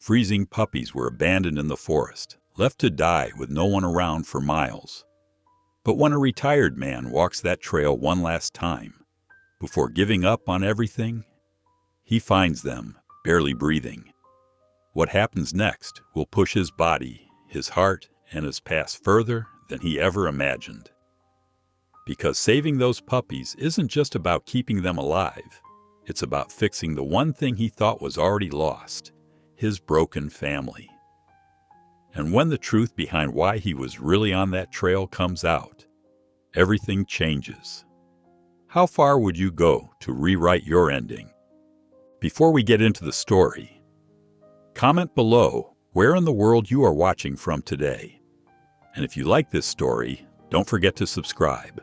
Freezing puppies were abandoned in the forest, left to die with no one around for miles. But when a retired man walks that trail one last time, before giving up on everything, he finds them barely breathing. What happens next will push his body, his heart, and his past further than he ever imagined. Because saving those puppies isn't just about keeping them alive. It's about fixing the one thing he thought was already lost, his broken family. And when the truth behind why he was really on that trail comes out, everything changes. How far would you go to rewrite your ending? Before we get into the story, comment below where in the world you are watching from today. And if you like this story, don't forget to subscribe.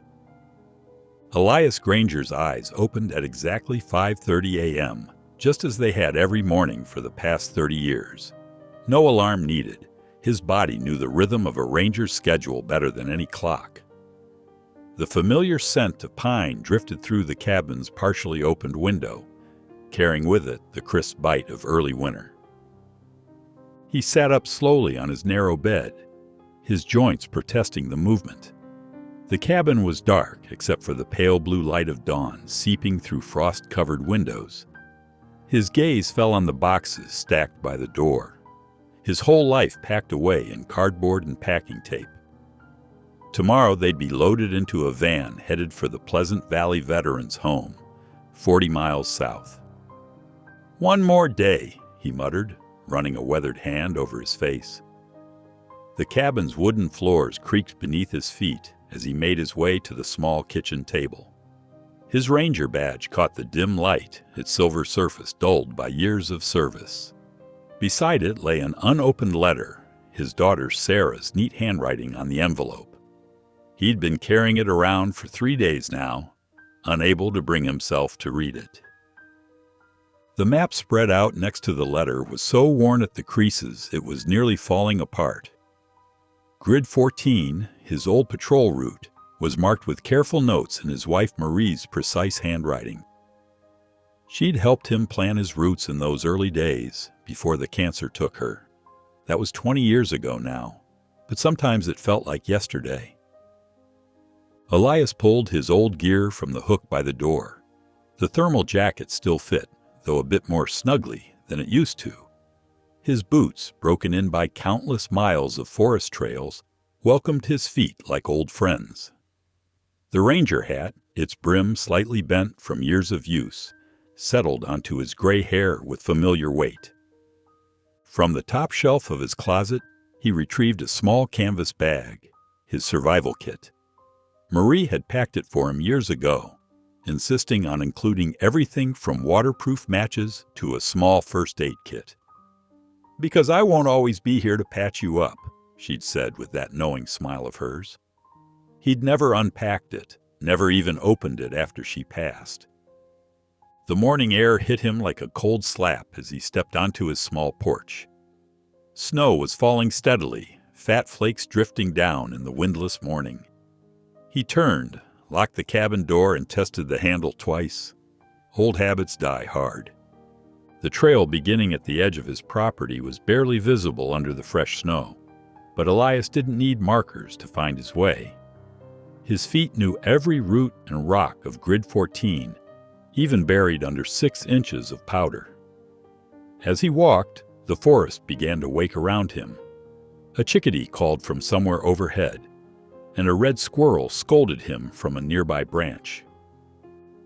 Elias Granger's eyes opened at exactly 5:30 a.m., just as they had every morning for the past 30 years. No alarm needed. His body knew the rhythm of a ranger's schedule better than any clock. The familiar scent of pine drifted through the cabin's partially opened window, carrying with it the crisp bite of early winter. He sat up slowly on his narrow bed, his joints protesting the movement. The cabin was dark except for the pale blue light of dawn seeping through frost-covered windows. His gaze fell on the boxes stacked by the door, his whole life packed away in cardboard and packing tape. Tomorrow they'd be loaded into a van headed for the Pleasant Valley Veterans Home, 40 miles south. "One more day," he muttered, running a weathered hand over his face. The cabin's wooden floors creaked beneath his feet as he made his way to the small kitchen table. His ranger badge caught the dim light, its silver surface dulled by years of service. Beside it lay an unopened letter, his daughter Sarah's neat handwriting on the envelope. He'd been carrying it around for 3 days now, unable to bring himself to read it. The map spread out next to the letter was so worn at the creases it was nearly falling apart. Grid 14, his old patrol route, was marked with careful notes in his wife Marie's precise handwriting. She'd helped him plan his routes in those early days before the cancer took her. That was 20 years ago now, but sometimes it felt like yesterday. Elias pulled his old gear from the hook by the door. The thermal jacket still fit, though a bit more snugly than it used to. His boots, broken in by countless miles of forest trails, welcomed his feet like old friends. The ranger hat, its brim slightly bent from years of use, settled onto his gray hair with familiar weight. From the top shelf of his closet, he retrieved a small canvas bag, his survival kit. Marie had packed it for him years ago, insisting on including everything from waterproof matches to a small first aid kit. "Because I won't always be here to patch you up," she'd said with that knowing smile of hers. He'd never unpacked it, never even opened it after she passed. The morning air hit him like a cold slap as he stepped onto his small porch. Snow was falling steadily, fat flakes drifting down in the windless morning. He turned, locked the cabin door, and tested the handle twice. Old habits die hard. The trail beginning at the edge of his property was barely visible under the fresh snow, but Elias didn't need markers to find his way. His feet knew every root and rock of Grid 14, even buried under 6 inches of powder. As he walked, the forest began to wake around him. A chickadee called from somewhere overhead, and a red squirrel scolded him from a nearby branch.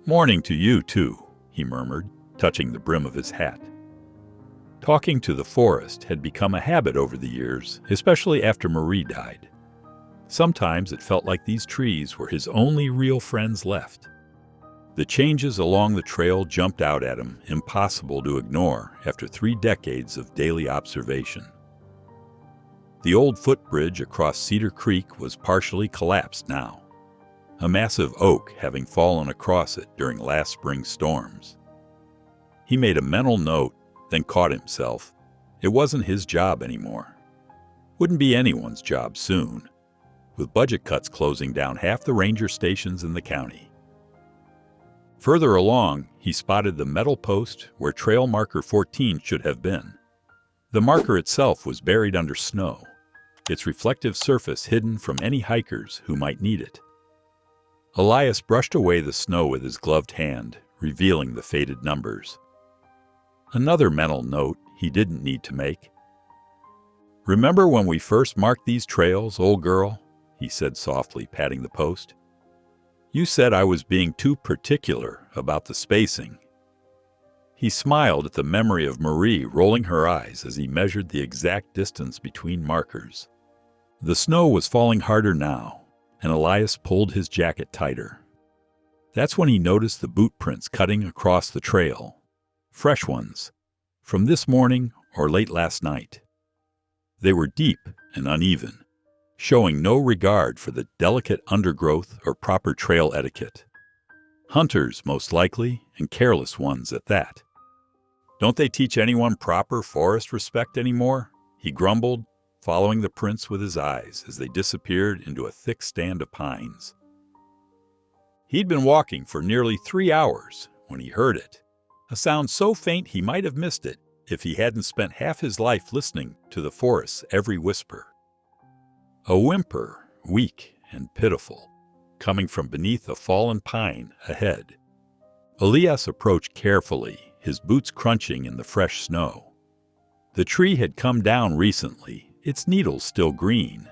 "Morning to you, too," he murmured, touching the brim of his hat. Talking to the forest had become a habit over the years, especially after Marie died. Sometimes it felt like these trees were his only real friends left. The changes along the trail jumped out at him, impossible to ignore after 3 decades of daily observation. The old footbridge across Cedar Creek was partially collapsed now, a massive oak having fallen across it during last spring's storms. He made a mental note, then caught himself. It wasn't his job anymore. Wouldn't be anyone's job soon, with budget cuts closing down half the ranger stations in the county. Further along, he spotted the metal post where trail marker 14 should have been. The marker itself was buried under snow, its reflective surface hidden from any hikers who might need it. Elias brushed away the snow with his gloved hand, revealing the faded numbers. Another mental note he didn't need to make. "Remember when we first marked these trails, old girl?" he said softly, patting the post. "You said I was being too particular about the spacing." He smiled at the memory of Marie rolling her eyes as he measured the exact distance between markers. The snow was falling harder now, and Elias pulled his jacket tighter. That's when he noticed the boot prints cutting across the trail. Fresh ones, from this morning or late last night. They were deep and uneven, showing no regard for the delicate undergrowth or proper trail etiquette. Hunters, most likely, and careless ones at that. "Don't they teach anyone proper forest respect anymore?" he grumbled, following the prints with his eyes as they disappeared into a thick stand of pines. He'd been walking for nearly 3 hours when he heard it, a sound so faint he might have missed it if he hadn't spent half his life listening to the forest's every whisper. A whimper, weak and pitiful, coming from beneath a fallen pine ahead. Elias approached carefully, his boots crunching in the fresh snow. The tree had come down recently, its needles still green.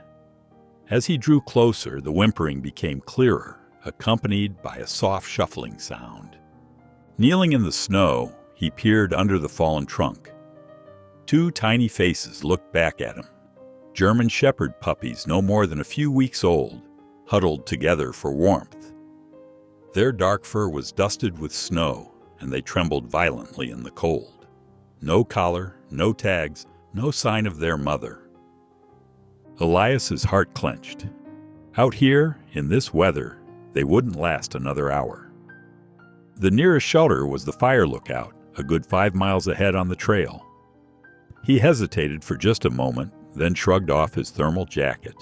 As he drew closer, the whimpering became clearer, accompanied by a soft shuffling sound. Kneeling in the snow, he peered under the fallen trunk. 2 tiny faces looked back at him. German shepherd puppies no more than a few weeks old, huddled together for warmth. Their dark fur was dusted with snow, and they trembled violently in the cold. No collar, no tags, no sign of their mother. Elias's heart clenched. Out here, in this weather, they wouldn't last another hour. The nearest shelter was the fire lookout, a good 5 miles ahead on the trail. He hesitated for just a moment, then shrugged off his thermal jacket.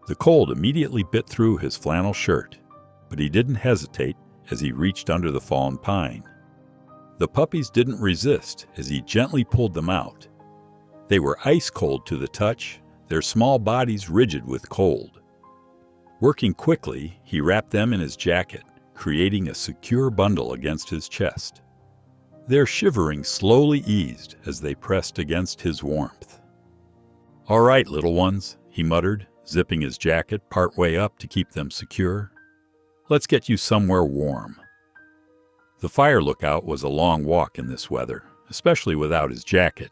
The cold immediately bit through his flannel shirt, but he didn't hesitate as he reached under the fallen pine. The puppies didn't resist as he gently pulled them out. They were ice cold to the touch, their small bodies rigid with cold. Working quickly, he wrapped them in his jacket, creating a secure bundle against his chest. Their shivering slowly eased as they pressed against his warmth. "All right, little ones," he muttered, zipping his jacket partway up to keep them secure. "Let's get you somewhere warm." The fire lookout was a long walk in this weather, especially without his jacket,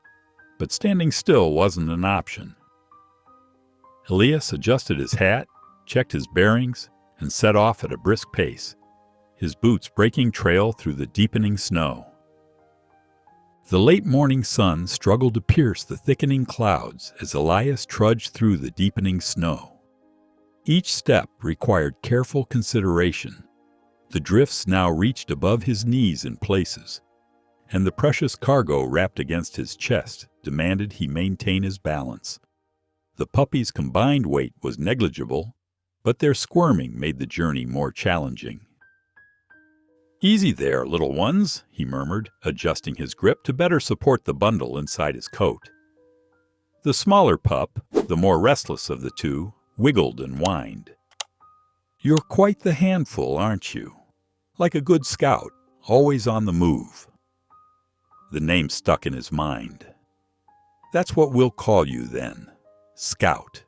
but standing still wasn't an option. Elias adjusted his hat, checked his bearings, and set off at a brisk pace, his boots breaking trail through the deepening snow. The late morning sun struggled to pierce the thickening clouds as Elias trudged through the deepening snow. Each step required careful consideration. The drifts now reached above his knees in places, and the precious cargo wrapped against his chest demanded he maintain his balance. The puppies' combined weight was negligible, but their squirming made the journey more challenging. "Easy there, little ones," he murmured, adjusting his grip to better support the bundle inside his coat. The smaller pup, the more restless of the two, wiggled and whined. "You're quite the handful, aren't you? Like a good scout, always on the move." The name stuck in his mind. "That's what we'll call you then, Scout."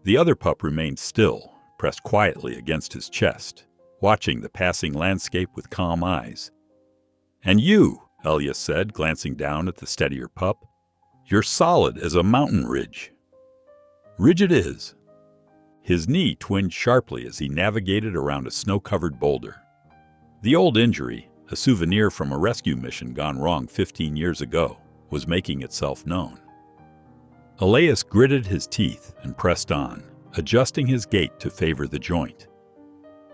The other pup remained still, pressed quietly against his chest, watching the passing landscape with calm eyes. "And you," Elias said, glancing down at the steadier pup, "you're solid as a mountain ridge." "Ridge it is." His knee twinged sharply as he navigated around a snow-covered boulder. The old injury, a souvenir from a rescue mission gone wrong 15 years ago, was making itself known. Elias gritted his teeth and pressed on, adjusting his gait to favor the joint.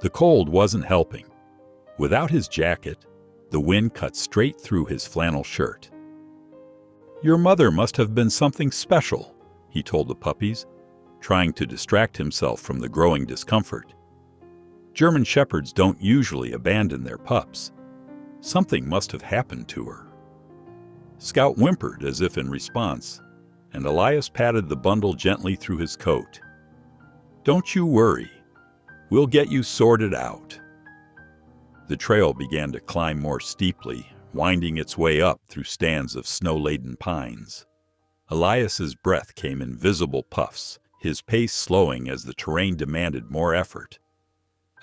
The cold wasn't helping. Without his jacket, the wind cut straight through his flannel shirt. "Your mother must have been something special," he told the puppies, trying to distract himself from the growing discomfort. German shepherds don't usually abandon their pups. Something must have happened to her. Scout whimpered as if in response, and Elias patted the bundle gently through his coat. "Don't you worry. We'll get you sorted out." The trail began to climb more steeply, winding its way up through stands of snow-laden pines. Elias's breath came in visible puffs, his pace slowing as the terrain demanded more effort.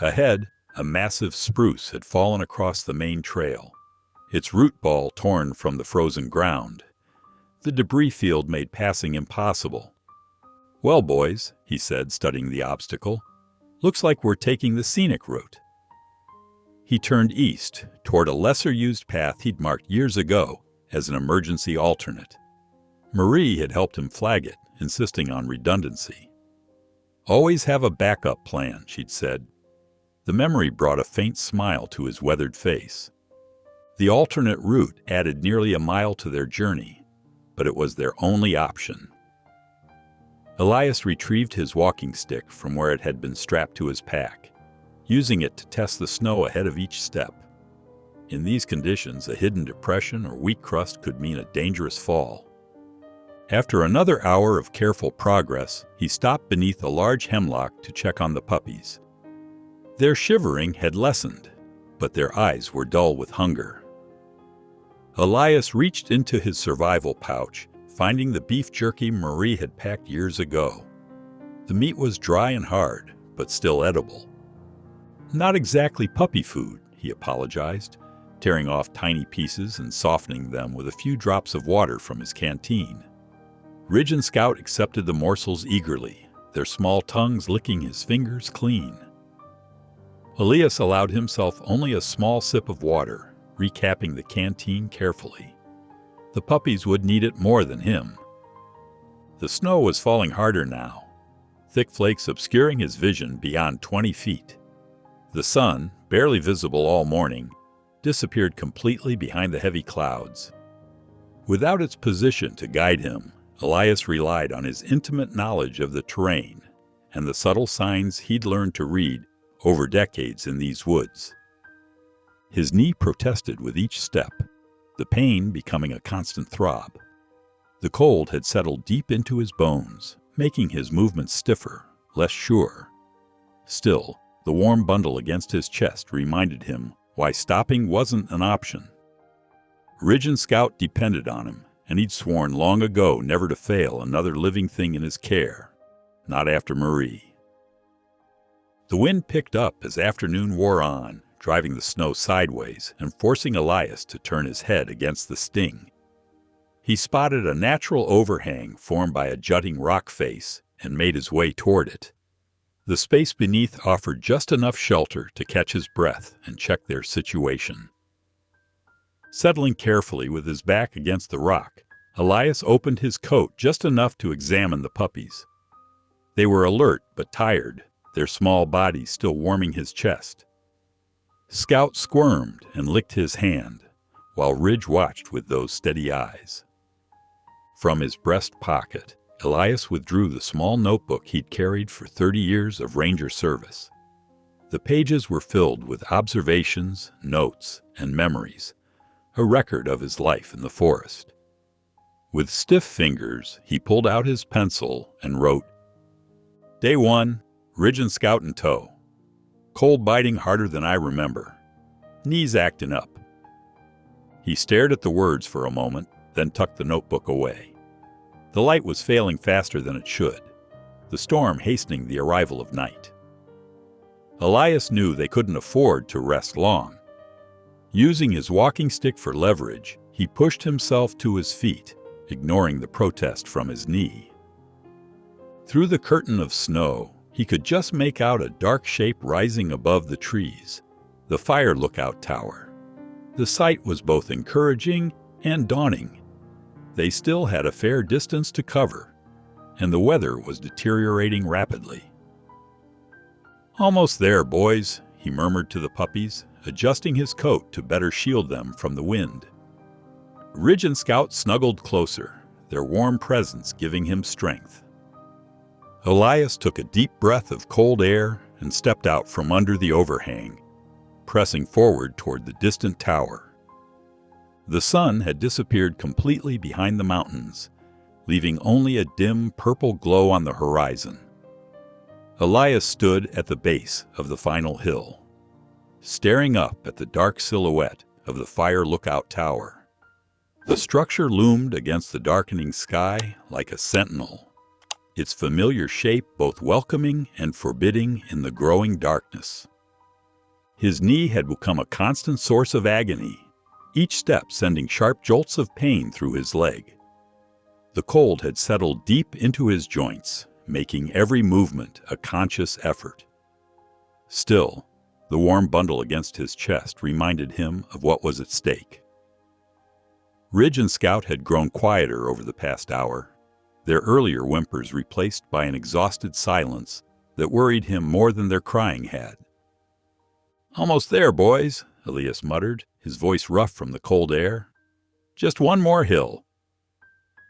Ahead, a massive spruce had fallen across the main trail, its root ball torn from the frozen ground. The debris field made passing impossible. "Well, boys," he said, studying the obstacle, "looks like we're taking the scenic route." He turned east, toward a lesser-used path he'd marked years ago as an emergency alternate. Marie had helped him flag it, insisting on redundancy. "Always have a backup plan," she'd said. The memory brought a faint smile to his weathered face. The alternate route added nearly a mile to their journey, but it was their only option. Elias retrieved his walking stick from where it had been strapped to his pack, using it to test the snow ahead of each step. In these conditions, a hidden depression or weak crust could mean a dangerous fall. After another hour of careful progress, he stopped beneath a large hemlock to check on the puppies. Their shivering had lessened, but their eyes were dull with hunger. Elias reached into his survival pouch, finding the beef jerky Marie had packed years ago. The meat was dry and hard, but still edible. "Not exactly puppy food," he apologized, tearing off tiny pieces and softening them with a few drops of water from his canteen. Ridge and Scout accepted the morsels eagerly, their small tongues licking his fingers clean. Elias allowed himself only a small sip of water, recapping the canteen carefully. The puppies would need it more than him. The snow was falling harder now, thick flakes obscuring his vision beyond 20 feet. The sun, barely visible all morning, disappeared completely behind the heavy clouds. Without its position to guide him, Elias relied on his intimate knowledge of the terrain and the subtle signs he'd learned to read over decades in these woods. His knee protested with each step, the pain becoming a constant throb. The cold had settled deep into his bones, making his movements stiffer, less sure. Still, the warm bundle against his chest reminded him why stopping wasn't an option. Ridge and Scout depended on him, and he'd sworn long ago never to fail another living thing in his care, not after Marie. The wind picked up as afternoon wore on, driving the snow sideways and forcing Elias to turn his head against the sting. He spotted a natural overhang formed by a jutting rock face and made his way toward it. The space beneath offered just enough shelter to catch his breath and check their situation. Settling carefully with his back against the rock, Elias opened his coat just enough to examine the puppies. They were alert but tired, their small bodies still warming his chest. Scout squirmed and licked his hand, while Ridge watched with those steady eyes. From his breast pocket, Elias withdrew the small notebook he'd carried for 30 years of ranger service. The pages were filled with observations, notes, and memories, a record of his life in the forest. With stiff fingers, he pulled out his pencil and wrote, "Day 1, Ridge and Scout in tow. Cold biting harder than I remember. Knees acting up." He stared at the words for a moment, then tucked the notebook away. The light was failing faster than it should, the storm hastening the arrival of night. Elias knew they couldn't afford to rest long. Using his walking stick for leverage, he pushed himself to his feet, ignoring the protest from his knee. Through the curtain of snow, he could just make out a dark shape rising above the trees, the fire lookout tower. The sight was both encouraging and daunting. They still had a fair distance to cover, and the weather was deteriorating rapidly. "Almost there, boys," he murmured to the puppies, adjusting his coat to better shield them from the wind. Ridge and Scout snuggled closer, their warm presence giving him strength. Elias took a deep breath of cold air and stepped out from under the overhang, pressing forward toward the distant tower. The sun had disappeared completely behind the mountains, leaving only a dim purple glow on the horizon. Elias stood at the base of the final hill, staring up at the dark silhouette of the fire lookout tower. The structure loomed against the darkening sky like a sentinel, its familiar shape both welcoming and forbidding in the growing darkness. His knee had become a constant source of agony, each step sending sharp jolts of pain through his leg. The cold had settled deep into his joints, making every movement a conscious effort. Still, the warm bundle against his chest reminded him of what was at stake. Ridge and Scout had grown quieter over the past hour, their earlier whimpers replaced by an exhausted silence that worried him more than their crying had. "Almost there, boys," Elias muttered, his voice rough from the cold air. "Just one more hill."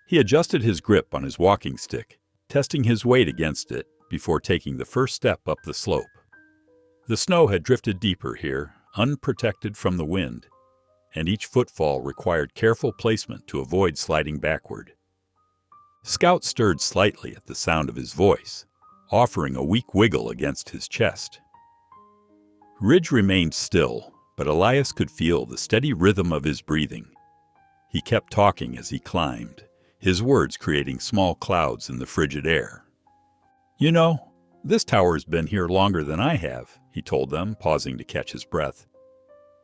He adjusted his grip on his walking stick, testing his weight against it before taking the first step up the slope. The snow had drifted deeper here, unprotected from the wind, and each footfall required careful placement to avoid sliding backward. Scout stirred slightly at the sound of his voice, offering a weak wiggle against his chest. Ridge remained still, but Elias could feel the steady rhythm of his breathing. He kept talking as he climbed, his words creating small clouds in the frigid air. "You know, this tower's been here longer than I have," he told them, pausing to catch his breath.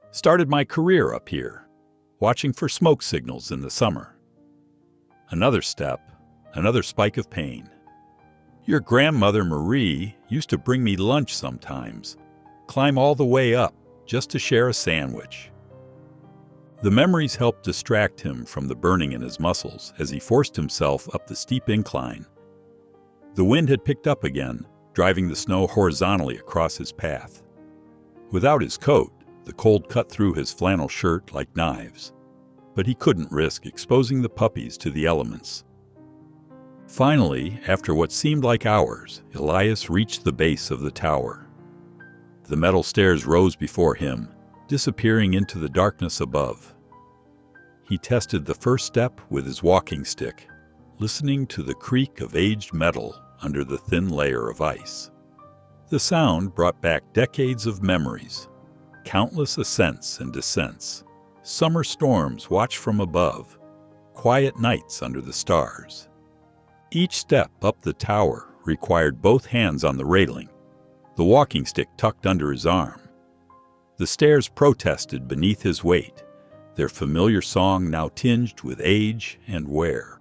"Started my career up here, watching for smoke signals in the summer." Another step, another spike of pain. "Your grandmother Marie used to bring me lunch sometimes, climb all the way up just to share a sandwich." The memories helped distract him from the burning in his muscles as he forced himself up the steep incline. The wind had picked up again, driving the snow horizontally across his path. Without his coat, the cold cut through his flannel shirt like knives, but he couldn't risk exposing the puppies to the elements. Finally, after what seemed like hours, Elias reached the base of the tower. The metal stairs rose before him, disappearing into the darkness above. He tested the first step with his walking stick, listening to the creak of aged metal under the thin layer of ice. The sound brought back decades of memories, countless ascents and descents, summer storms watched from above, quiet nights under the stars. Each step up the tower required both hands on the railing, the walking stick tucked under his arm. The stairs protested beneath his weight, their familiar song now tinged with age and wear.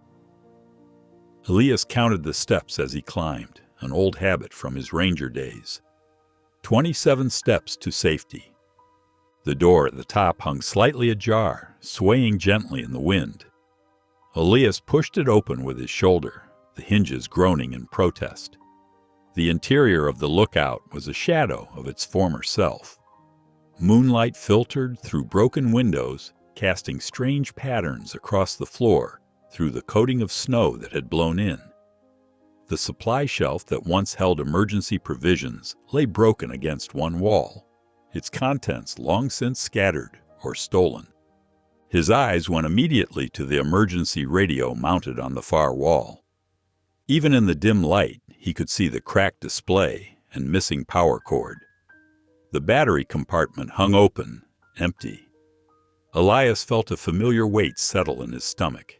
Elias counted the steps as he climbed, an old habit from his ranger days. 27 steps to safety. The door at the top hung slightly ajar, swaying gently in the wind. Elias pushed it open with his shoulder, the hinges groaning in protest. The interior of the lookout was a shadow of its former self. Moonlight filtered through broken windows, casting strange patterns across the floor through the coating of snow that had blown in. The supply shelf that once held emergency provisions lay broken against one wall, its contents long since scattered or stolen. His eyes went immediately to the emergency radio mounted on the far wall. Even in the dim light, he could see the cracked display and missing power cord. The battery compartment hung open, empty. Elias felt a familiar weight settle in his stomach,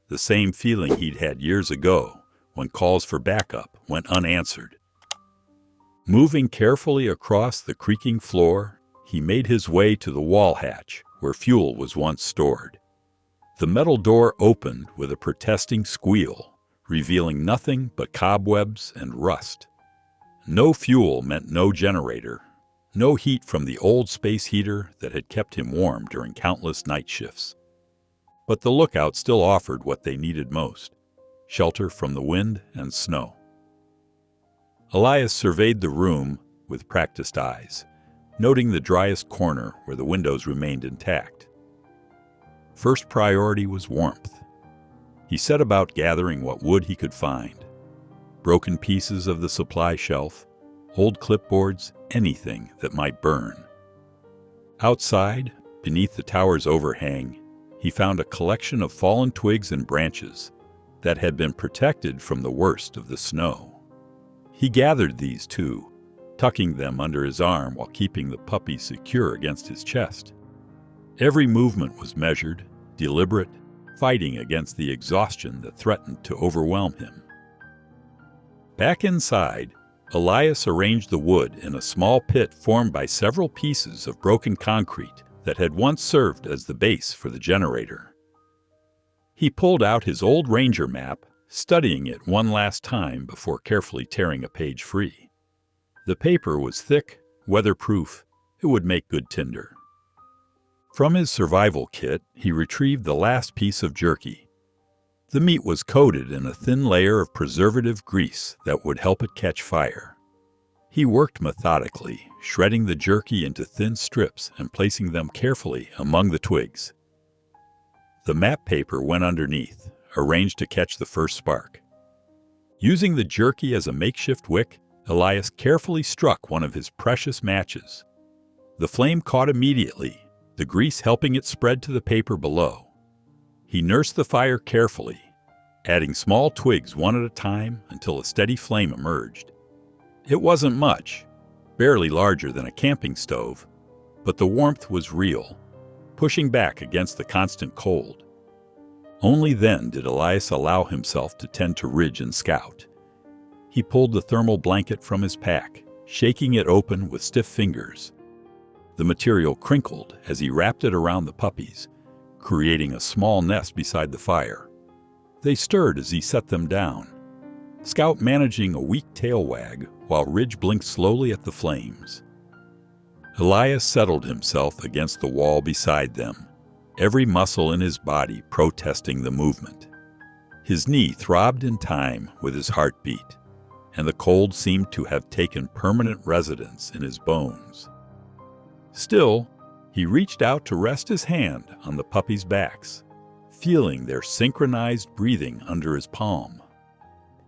the same feeling he'd had years ago when calls for backup went unanswered. Moving carefully across the creaking floor, he made his way to the wall hatch where fuel was once stored. The metal door opened with a protesting squeal, revealing nothing but cobwebs and rust. No fuel meant no generator, no heat from the old space heater that had kept him warm during countless night shifts. But the lookout still offered what they needed most: shelter from the wind and snow. Elias surveyed the room with practiced eyes, noting the driest corner where the windows remained intact. First priority was warmth. He set about gathering what wood he could find: broken pieces of the supply shelf, old clipboards, anything that might burn. Outside, beneath the tower's overhang, he found a collection of fallen twigs and branches that had been protected from the worst of the snow. He gathered these too, tucking them under his arm while keeping the puppy secure against his chest. Every movement was measured, deliberate, fighting against the exhaustion that threatened to overwhelm him. Back inside, Elias arranged the wood in a small pit formed by several pieces of broken concrete that had once served as the base for the generator. He pulled out his old ranger map, studying it one last time before carefully tearing a page free. The paper was thick, weatherproof. It would make good tinder. From his survival kit, he retrieved the last piece of jerky. The meat was coated in a thin layer of preservative grease that would help it catch fire. He worked methodically, shredding the jerky into thin strips and placing them carefully among the twigs. The map paper went underneath, arranged to catch the first spark. Using the jerky as a makeshift wick, Elias carefully struck one of his precious matches. The flame caught immediately, the grease helping it spread to the paper below. He nursed the fire carefully, adding small twigs one at a time until a steady flame emerged. It wasn't much, barely larger than a camping stove, but the warmth was real, pushing back against the constant cold. Only then did Elias allow himself to tend to Ridge and Scout. He pulled the thermal blanket from his pack, shaking it open with stiff fingers. The material crinkled as he wrapped it around the puppies, creating a small nest beside the fire. They stirred as he set them down, Scout managing a weak tail wag while Ridge blinked slowly at the flames. Elias settled himself against the wall beside them, every muscle in his body protesting the movement. His knee throbbed in time with his heartbeat, and the cold seemed to have taken permanent residence in his bones. Still, he reached out to rest his hand on the puppies' backs, feeling their synchronized breathing under his palm.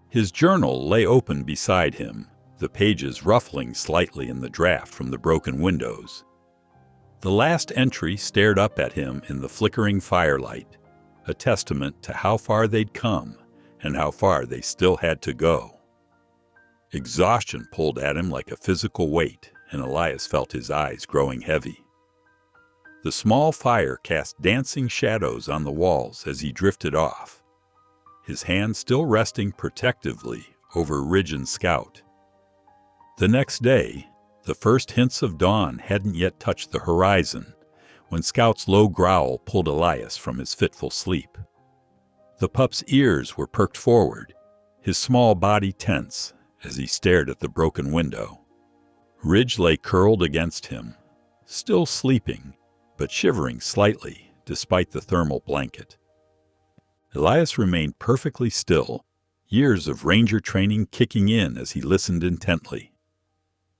His journal lay open beside him, the pages ruffling slightly in the draft from the broken windows. The last entry stared up at him in the flickering firelight, a testament to how far they'd come and how far they still had to go. Exhaustion pulled at him like a physical weight, and Elias felt his eyes growing heavy. The small fire cast dancing shadows on the walls as he drifted off, his hand still resting protectively over Ridge and Scout. The next day, the first hints of dawn hadn't yet touched the horizon when Scout's low growl pulled Elias from his fitful sleep. The pup's ears were perked forward, his small body tense as he stared at the broken window. Ridge lay curled against him, still sleeping, but shivering slightly despite the thermal blanket. Elias remained perfectly still, years of ranger training kicking in as he listened intently.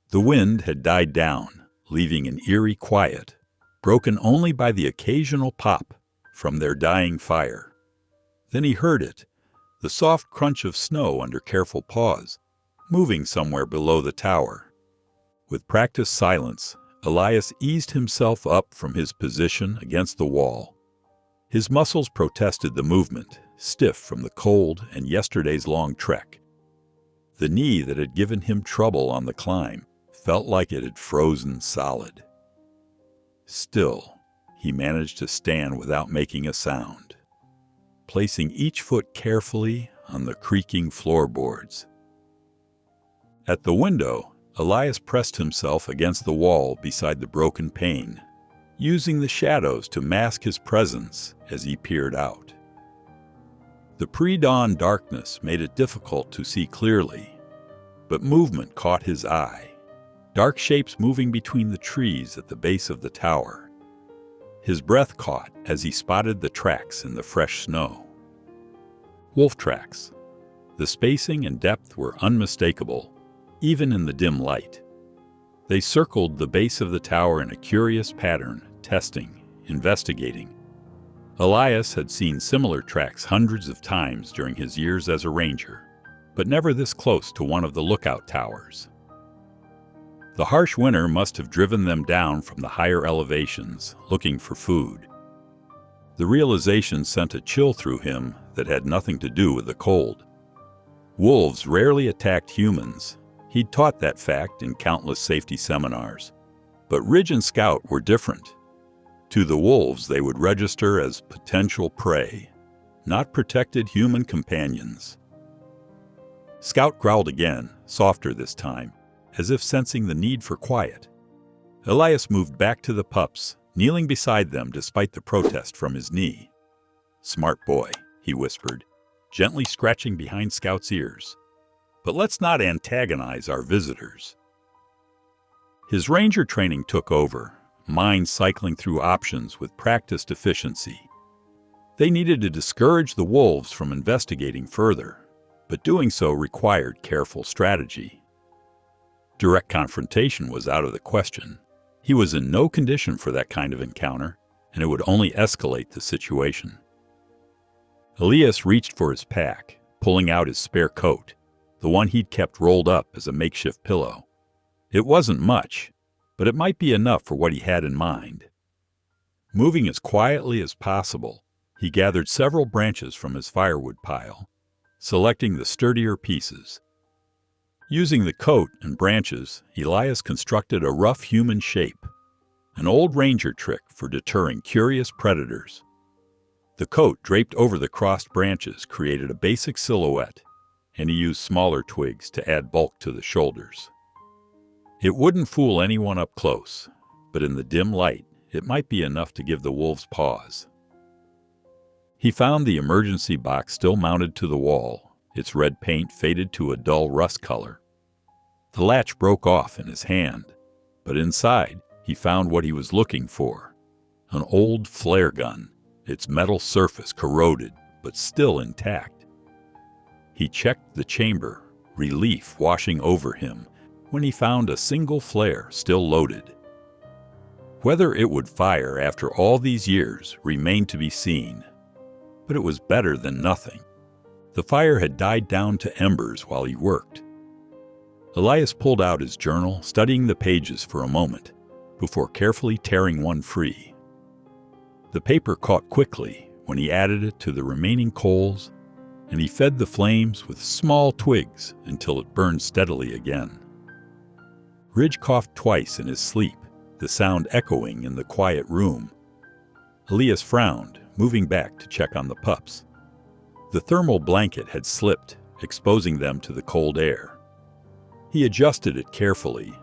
The wind had died down, leaving an eerie quiet, broken only by the occasional pop from their dying fire. Then he heard it, the soft crunch of snow under careful paws, moving somewhere below the tower. With practiced silence, Elias eased himself up from his position against the wall. His muscles protested the movement, stiff from the cold and yesterday's long trek. The knee that had given him trouble on the climb felt like it had frozen solid. Still, he managed to stand without making a sound, placing each foot carefully on the creaking floorboards. At the window, Elias pressed himself against the wall beside the broken pane, using the shadows to mask his presence as he peered out. The pre-dawn darkness made it difficult to see clearly, but movement caught his eye, dark shapes moving between the trees at the base of the tower. His breath caught as he spotted the tracks in the fresh snow. Wolf tracks. The spacing and depth were unmistakable, even in the dim light. They circled the base of the tower in a curious pattern, testing, investigating. Elias had seen similar tracks hundreds of times during his years as a ranger, but never this close to one of the lookout towers. The harsh winter must have driven them down from the higher elevations, looking for food. The realization sent a chill through him that had nothing to do with the cold. Wolves rarely attacked humans. He'd taught that fact in countless safety seminars. But Ridge and Scout were different. To the wolves, they would register as potential prey, not protected human companions. Scout growled again, softer this time, as if sensing the need for quiet. Elias moved back to the pups, kneeling beside them despite the protest from his knee. "Smart boy," he whispered, gently scratching behind Scout's ears. "But let's not antagonize our visitors." His ranger training took over, mind cycling through options with practiced efficiency. They needed to discourage the wolves from investigating further, but doing so required careful strategy. Direct confrontation was out of the question. He was in no condition for that kind of encounter, and it would only escalate the situation. Elias reached for his pack, pulling out his spare coat, the one he'd kept rolled up as a makeshift pillow. It wasn't much, but it might be enough for what he had in mind. Moving as quietly as possible, he gathered several branches from his firewood pile, selecting the sturdier pieces. Using the coat and branches, Elias constructed a rough human shape, an old ranger trick for deterring curious predators. The coat draped over the crossed branches created a basic silhouette, and he used smaller twigs to add bulk to the shoulders. It wouldn't fool anyone up close, but in the dim light, it might be enough to give the wolves pause. He found the emergency box still mounted to the wall, its red paint faded to a dull rust color. The latch broke off in his hand, but inside he found what he was looking for, an old flare gun, its metal surface corroded but still intact. He checked the chamber, relief washing over him, when he found a single flare still loaded. Whether it would fire after all these years remained to be seen, but it was better than nothing. The fire had died down to embers while he worked. Elias pulled out his journal, studying the pages for a moment, before carefully tearing one free. The paper caught quickly when he added it to the remaining coals, and he fed the flames with small twigs until it burned steadily again. Ridge coughed twice in his sleep, the sound echoing in the quiet room. Elias frowned, moving back to check on the pups. The thermal blanket had slipped, exposing them to the cold air. He adjusted it carefully,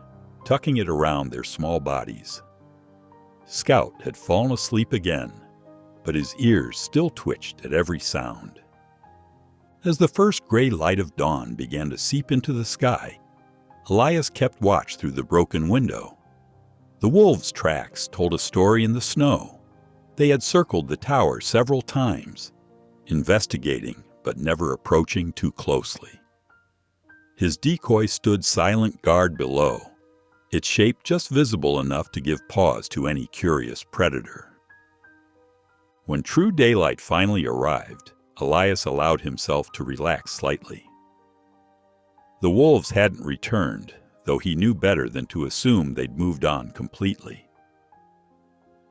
tucking it around their small bodies. Scout had fallen asleep again, but his ears still twitched at every sound. As the first gray light of dawn began to seep into the sky, Elias kept watch through the broken window. The wolves' tracks told a story in the snow. They had circled the tower several times, investigating but never approaching too closely. His decoy stood silent guard below, its shape just visible enough to give pause to any curious predator. When true daylight finally arrived, Elias allowed himself to relax slightly. The wolves hadn't returned, though he knew better than to assume they'd moved on completely.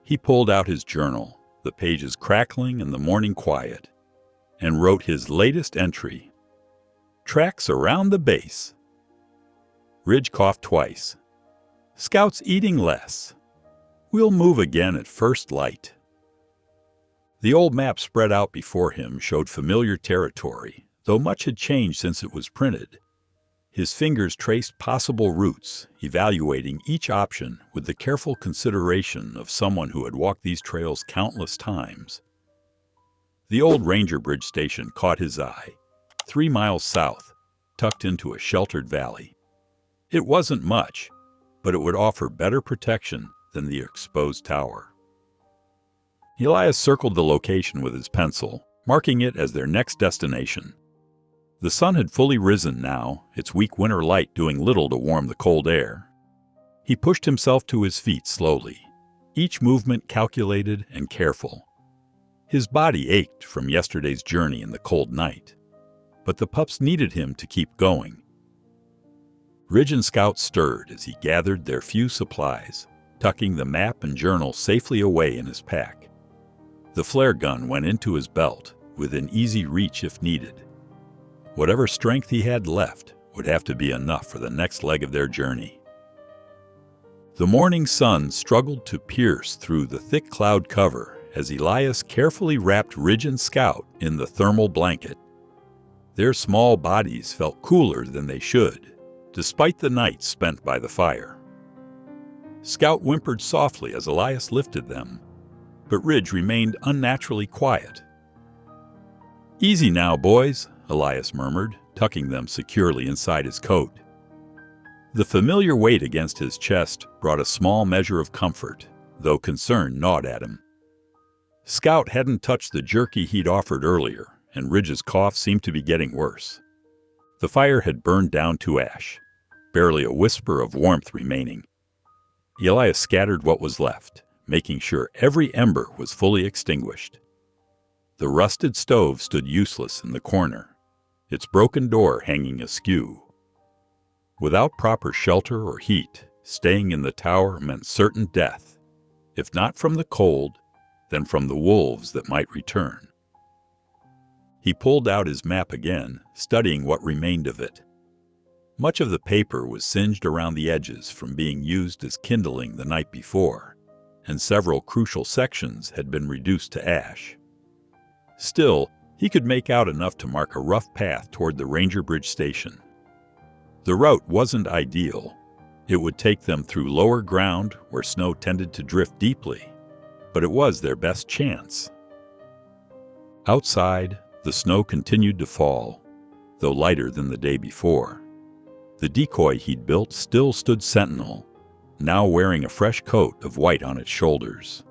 He pulled out his journal, the pages crackling in the morning quiet, and wrote his latest entry. "Tracks around the base." Ridge coughed twice. "Scout's eating less. We'll move again at first light." The old map spread out before him showed familiar territory, though much had changed since it was printed. His fingers traced possible routes, evaluating each option with the careful consideration of someone who had walked these trails countless times. The old ranger bridge station caught his eye, 3 miles south, tucked into a sheltered valley. It wasn't much, but it would offer better protection than the exposed tower. Elias circled the location with his pencil, marking it as their next destination. The sun had fully risen now, its weak winter light doing little to warm the cold air. He pushed himself to his feet slowly, each movement calculated and careful. His body ached from yesterday's journey in the cold night, but the pups needed him to keep going. Ridge and Scout stirred as he gathered their few supplies, tucking the map and journal safely away in his pack. The flare gun went into his belt, within easy reach if needed. Whatever strength he had left would have to be enough for the next leg of their journey. The morning sun struggled to pierce through the thick cloud cover as Elias carefully wrapped Ridge and Scout in the thermal blanket. Their small bodies felt cooler than they should, despite the night spent by the fire. Scout whimpered softly as Elias lifted them, but Ridge remained unnaturally quiet. "Easy now, boys," Elias murmured, tucking them securely inside his coat. The familiar weight against his chest brought a small measure of comfort, though concern gnawed at him. Scout hadn't touched the jerky he'd offered earlier, and Ridge's cough seemed to be getting worse. The fire had burned down to ash, barely a whisper of warmth remaining. Elias scattered what was left, making sure every ember was fully extinguished. The rusted stove stood useless in the corner, its broken door hanging askew. Without proper shelter or heat, staying in the tower meant certain death, if not from the cold, then from the wolves that might return. He pulled out his map again, studying what remained of it. Much of the paper was singed around the edges from being used as kindling the night before, and several crucial sections had been reduced to ash. Still, he could make out enough to mark a rough path toward the Ranger Bridge station. The route wasn't ideal. It would take them through lower ground where snow tended to drift deeply, but it was their best chance. Outside, the snow continued to fall, though lighter than the day before. The decoy he'd built still stood sentinel, now wearing a fresh coat of white on its shoulders.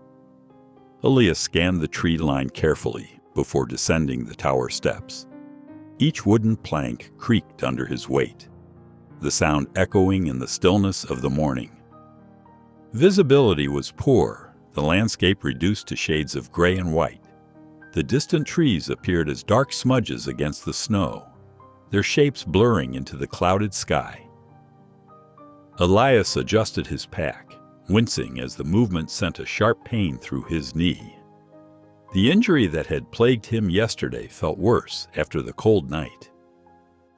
Elias scanned the tree line carefully before descending the tower steps. Each wooden plank creaked under his weight, the sound echoing in the stillness of the morning. Visibility was poor, the landscape reduced to shades of gray and white. The distant trees appeared as dark smudges against the snow, their shapes blurring into the clouded sky. Elias adjusted his pack, wincing as the movement sent a sharp pain through his knee. The injury that had plagued him yesterday felt worse after the cold night.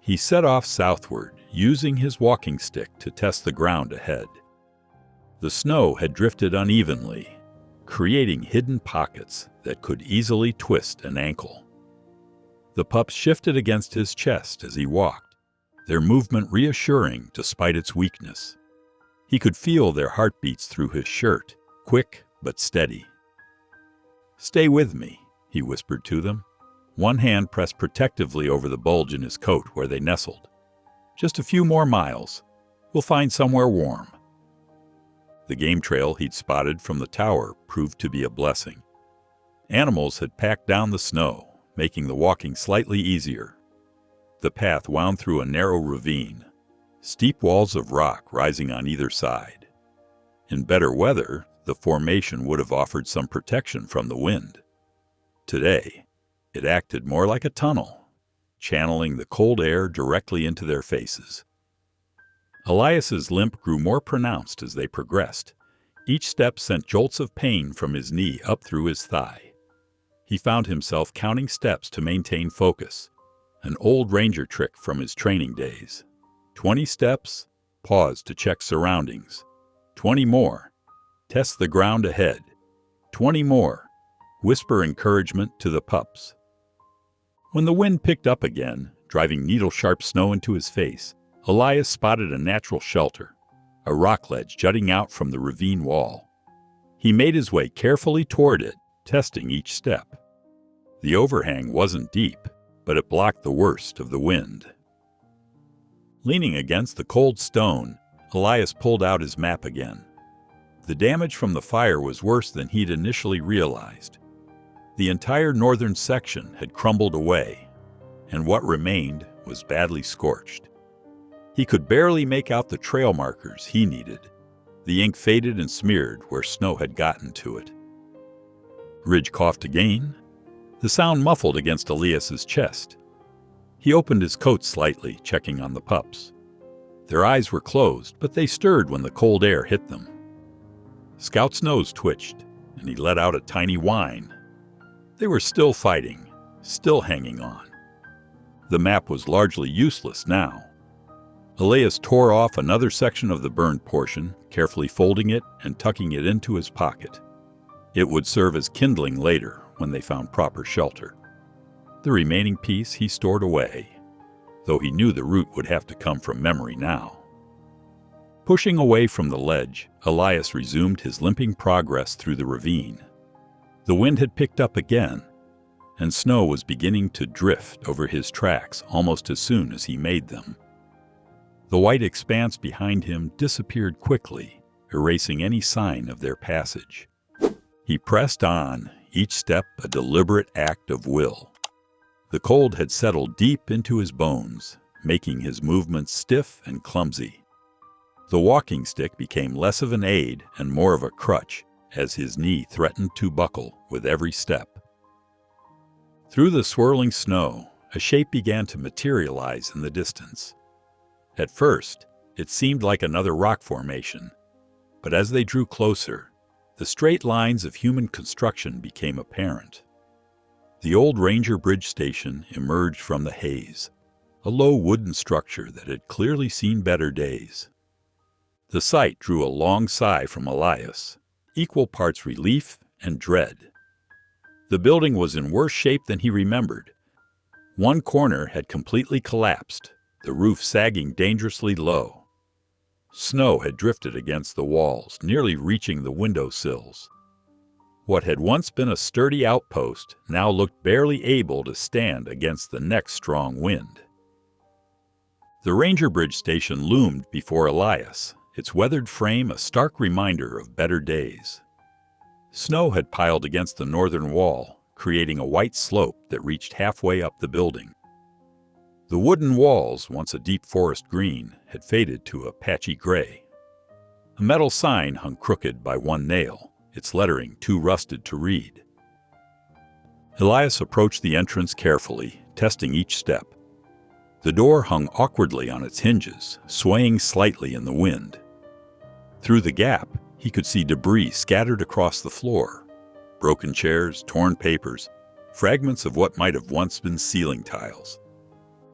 He set off southward, using his walking stick to test the ground ahead. The snow had drifted unevenly, creating hidden pockets that could easily twist an ankle. The pups shifted against his chest as he walked, their movement reassuring despite its weakness. He could feel their heartbeats through his shirt, quick but steady. "Stay with me," he whispered to them. One hand pressed protectively over the bulge in his coat where they nestled. "Just a few more miles. We'll find somewhere warm." The game trail he'd spotted from the tower proved to be a blessing. Animals had packed down the snow, making the walking slightly easier. The path wound through a narrow ravine, steep walls of rock rising on either side. In better weather, the formation would have offered some protection from the wind. Today, it acted more like a tunnel, channeling the cold air directly into their faces. Elias's limp grew more pronounced as they progressed. Each step sent jolts of pain from his knee up through his thigh. He found himself counting steps to maintain focus, an old ranger trick from his training days. 20 steps, pause to check surroundings. 20 more, test the ground ahead. 20 more, whisper encouragement to the pups. When the wind picked up again, driving needle-sharp snow into his face, Elias spotted a natural shelter, a rock ledge jutting out from the ravine wall. He made his way carefully toward it, testing each step. The overhang wasn't deep, but it blocked the worst of the wind. Leaning against the cold stone, Elias pulled out his map again. The damage from the fire was worse than he'd initially realized. The entire northern section had crumbled away, and what remained was badly scorched. He could barely make out the trail markers he needed. The ink faded and smeared where snow had gotten to it. Ridge coughed again, the sound muffled against Elias's chest. He opened his coat slightly, checking on the pups. Their eyes were closed, but they stirred when the cold air hit them. Scout's nose twitched, and he let out a tiny whine. They were still fighting, still hanging on. The map was largely useless now. Elias tore off another section of the burned portion, carefully folding it and tucking it into his pocket. It would serve as kindling later when they found proper shelter. The remaining piece he stored away, though he knew the route would have to come from memory now. Pushing away from the ledge, Elias resumed his limping progress through the ravine. The wind had picked up again, and snow was beginning to drift over his tracks almost as soon as he made them. The white expanse behind him disappeared quickly, erasing any sign of their passage. He pressed on, each step a deliberate act of will. The cold had settled deep into his bones, making his movements stiff and clumsy. The walking stick became less of an aid and more of a crutch as his knee threatened to buckle with every step. Through the swirling snow, a shape began to materialize in the distance. At first, it seemed like another rock formation, but as they drew closer, the straight lines of human construction became apparent. The old Ranger Bridge station emerged from the haze, a low wooden structure that had clearly seen better days. The sight drew a long sigh from Elias, equal parts relief and dread. The building was in worse shape than he remembered. One corner had completely collapsed, the roof sagging dangerously low. Snow had drifted against the walls, nearly reaching the window sills. What had once been a sturdy outpost now looked barely able to stand against the next strong wind. The Ranger Bridge station loomed before Elias, its weathered frame a stark reminder of better days. Snow had piled against the northern wall, creating a white slope that reached halfway up the building. The wooden walls, once a deep forest green, had faded to a patchy gray. A metal sign hung crooked by one nail, its lettering too rusted to read. Elias approached the entrance carefully, testing each step. The door hung awkwardly on its hinges, swaying slightly in the wind. Through the gap, he could see debris scattered across the floor. Broken chairs, torn papers, fragments of what might have once been ceiling tiles.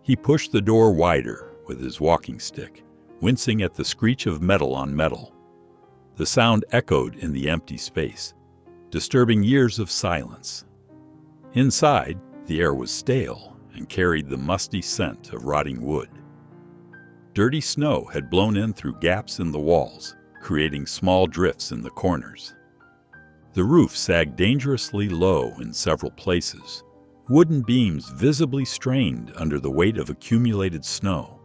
He pushed the door wider with his walking stick, wincing at the screech of metal on metal. The sound echoed in the empty space, disturbing years of silence. Inside, the air was stale and carried the musty scent of rotting wood. Dirty snow had blown in through gaps in the walls, creating small drifts in the corners. The roof sagged dangerously low in several places, wooden beams visibly strained under the weight of accumulated snow.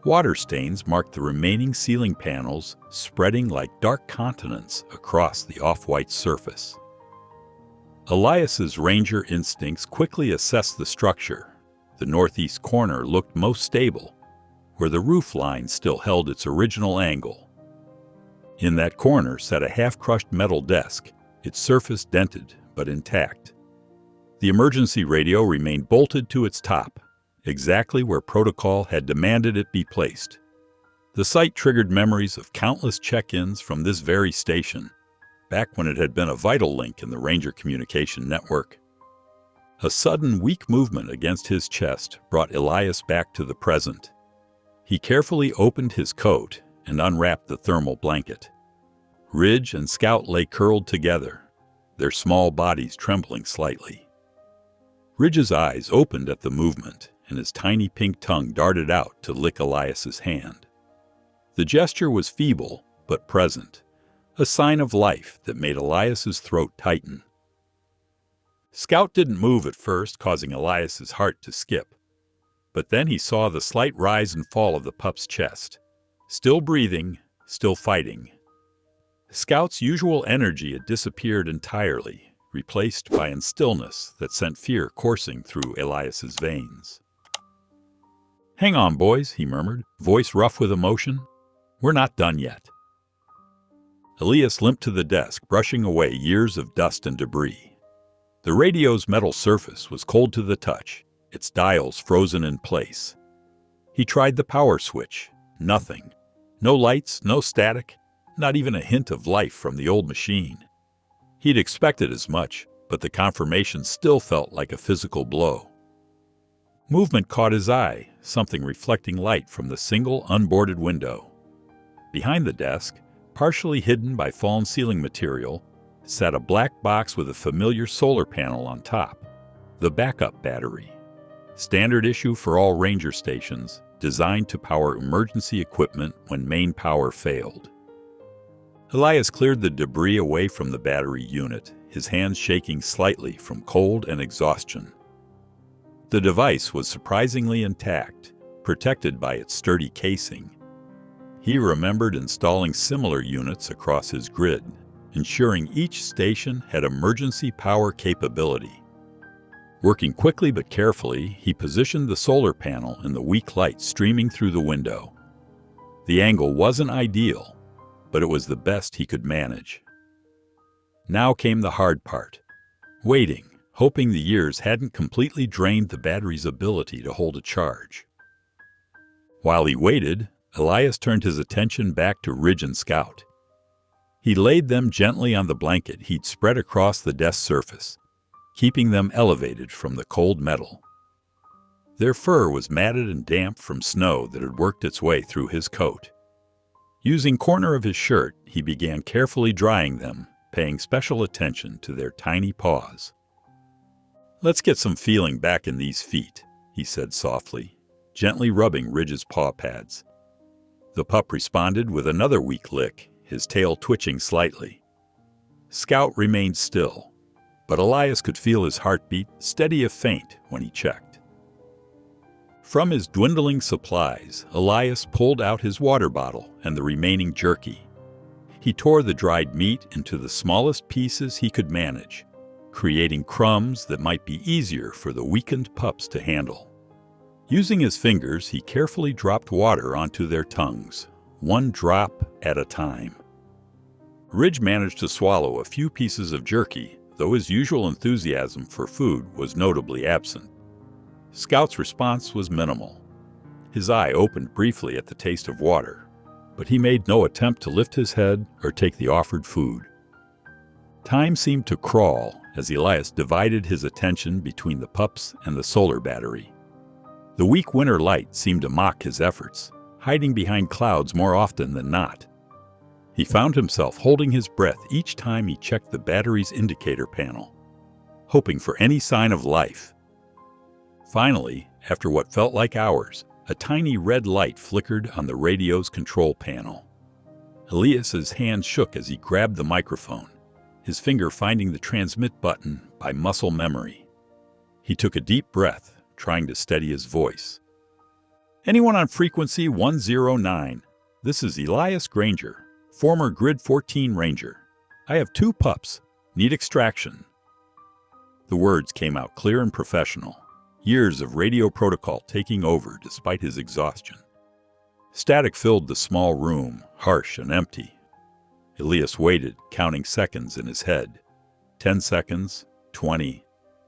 Water stains marked the remaining ceiling panels, spreading like dark continents across the off-white surface. Elias's ranger instincts quickly assessed the structure. The northeast corner looked most stable, where the roof line still held its original angle. In that corner sat a half-crushed metal desk, its surface dented but intact. The emergency radio remained bolted to its top, exactly where protocol had demanded it be placed. The sight triggered memories of countless check-ins from this very station, back when it had been a vital link in the Ranger communication network. A sudden weak movement against his chest brought Elias back to the present. He carefully opened his coat and unwrapped the thermal blanket. Ridge and Scout lay curled together, their small bodies trembling slightly. Ridge's eyes opened at the movement, and his tiny pink tongue darted out to lick Elias's hand. The gesture was feeble but present, a sign of life that made Elias's throat tighten. Scout didn't move at first, causing Elias's heart to skip. But then he saw the slight rise and fall of the pup's chest. Still breathing, still fighting. Scout's usual energy had disappeared entirely, replaced by a stillness that sent fear coursing through Elias's veins. "Hang on, boys," he murmured, voice rough with emotion. "We're not done yet." Elias limped to the desk, brushing away years of dust and debris. The radio's metal surface was cold to the touch, its dials frozen in place. He tried the power switch. Nothing. No lights, no static, not even a hint of life from the old machine. He'd expected as much, but the confirmation still felt like a physical blow. Movement caught his eye, something reflecting light from the single unboarded window. Behind the desk, partially hidden by fallen ceiling material, sat a black box with a familiar solar panel on top, the backup battery. Standard issue for all ranger stations, designed to power emergency equipment when main power failed. Elias cleared the debris away from the battery unit, his hands shaking slightly from cold and exhaustion. The device was surprisingly intact, protected by its sturdy casing. He remembered installing similar units across his grid, ensuring each station had emergency power capability. Working quickly but carefully, he positioned the solar panel in the weak light streaming through the window. The angle wasn't ideal, but it was the best he could manage. Now came the hard part, waiting, hoping the years hadn't completely drained the battery's ability to hold a charge. While he waited, Elias turned his attention back to Ridge and Scout. He laid them gently on the blanket he'd spread across the desk surface, keeping them elevated from the cold metal. Their fur was matted and damp from snow that had worked its way through his coat. Using corner of his shirt, he began carefully drying them, paying special attention to their tiny paws. "Let's get some feeling back in these feet," he said softly, gently rubbing Ridge's paw pads. The pup responded with another weak lick, his tail twitching slightly. Scout remained still, but Elias could feel his heartbeat, steady if faint, when he checked. From his dwindling supplies, Elias pulled out his water bottle and the remaining jerky. He tore the dried meat into the smallest pieces he could manage, creating crumbs that might be easier for the weakened pups to handle. Using his fingers, he carefully dropped water onto their tongues, one drop at a time. Ridge managed to swallow a few pieces of jerky, though his usual enthusiasm for food was notably absent. Scout's response was minimal. His eye opened briefly at the taste of water, but he made no attempt to lift his head or take the offered food. Time seemed to crawl as Elias divided his attention between the pups and the solar battery. The weak winter light seemed to mock his efforts, hiding behind clouds more often than not. He found himself holding his breath each time he checked the battery's indicator panel, hoping for any sign of life. Finally, after what felt like hours, a tiny red light flickered on the radio's control panel. Elias's hand shook as he grabbed the microphone, his finger finding the transmit button by muscle memory. He took a deep breath, trying to steady his voice. "Anyone on frequency 109? This is Elias Granger, former Grid 14 Ranger. I have 2 pups. Need extraction." The words came out clear and professional, years of radio protocol taking over despite his exhaustion. Static filled the small room, harsh and empty. Elias waited, counting seconds in his head. 10 seconds, 20,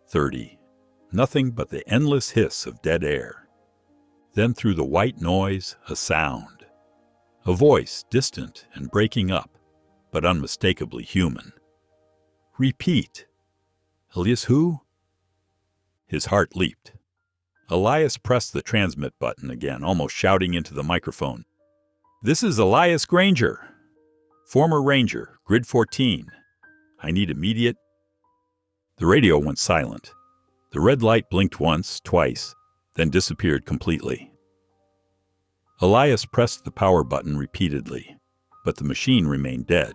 30. Nothing but the endless hiss of dead air. Then through the white noise, a sound. A voice, distant and breaking up, but unmistakably human. "Repeat." "Elias who?" His heart leaped. Elias pressed the transmit button again, almost shouting into the microphone. "This is Elias Granger, former Ranger, Grid 14. I need immediate..." The radio went silent. The red light blinked once, twice, then disappeared completely. Elias pressed the power button repeatedly, but the machine remained dead.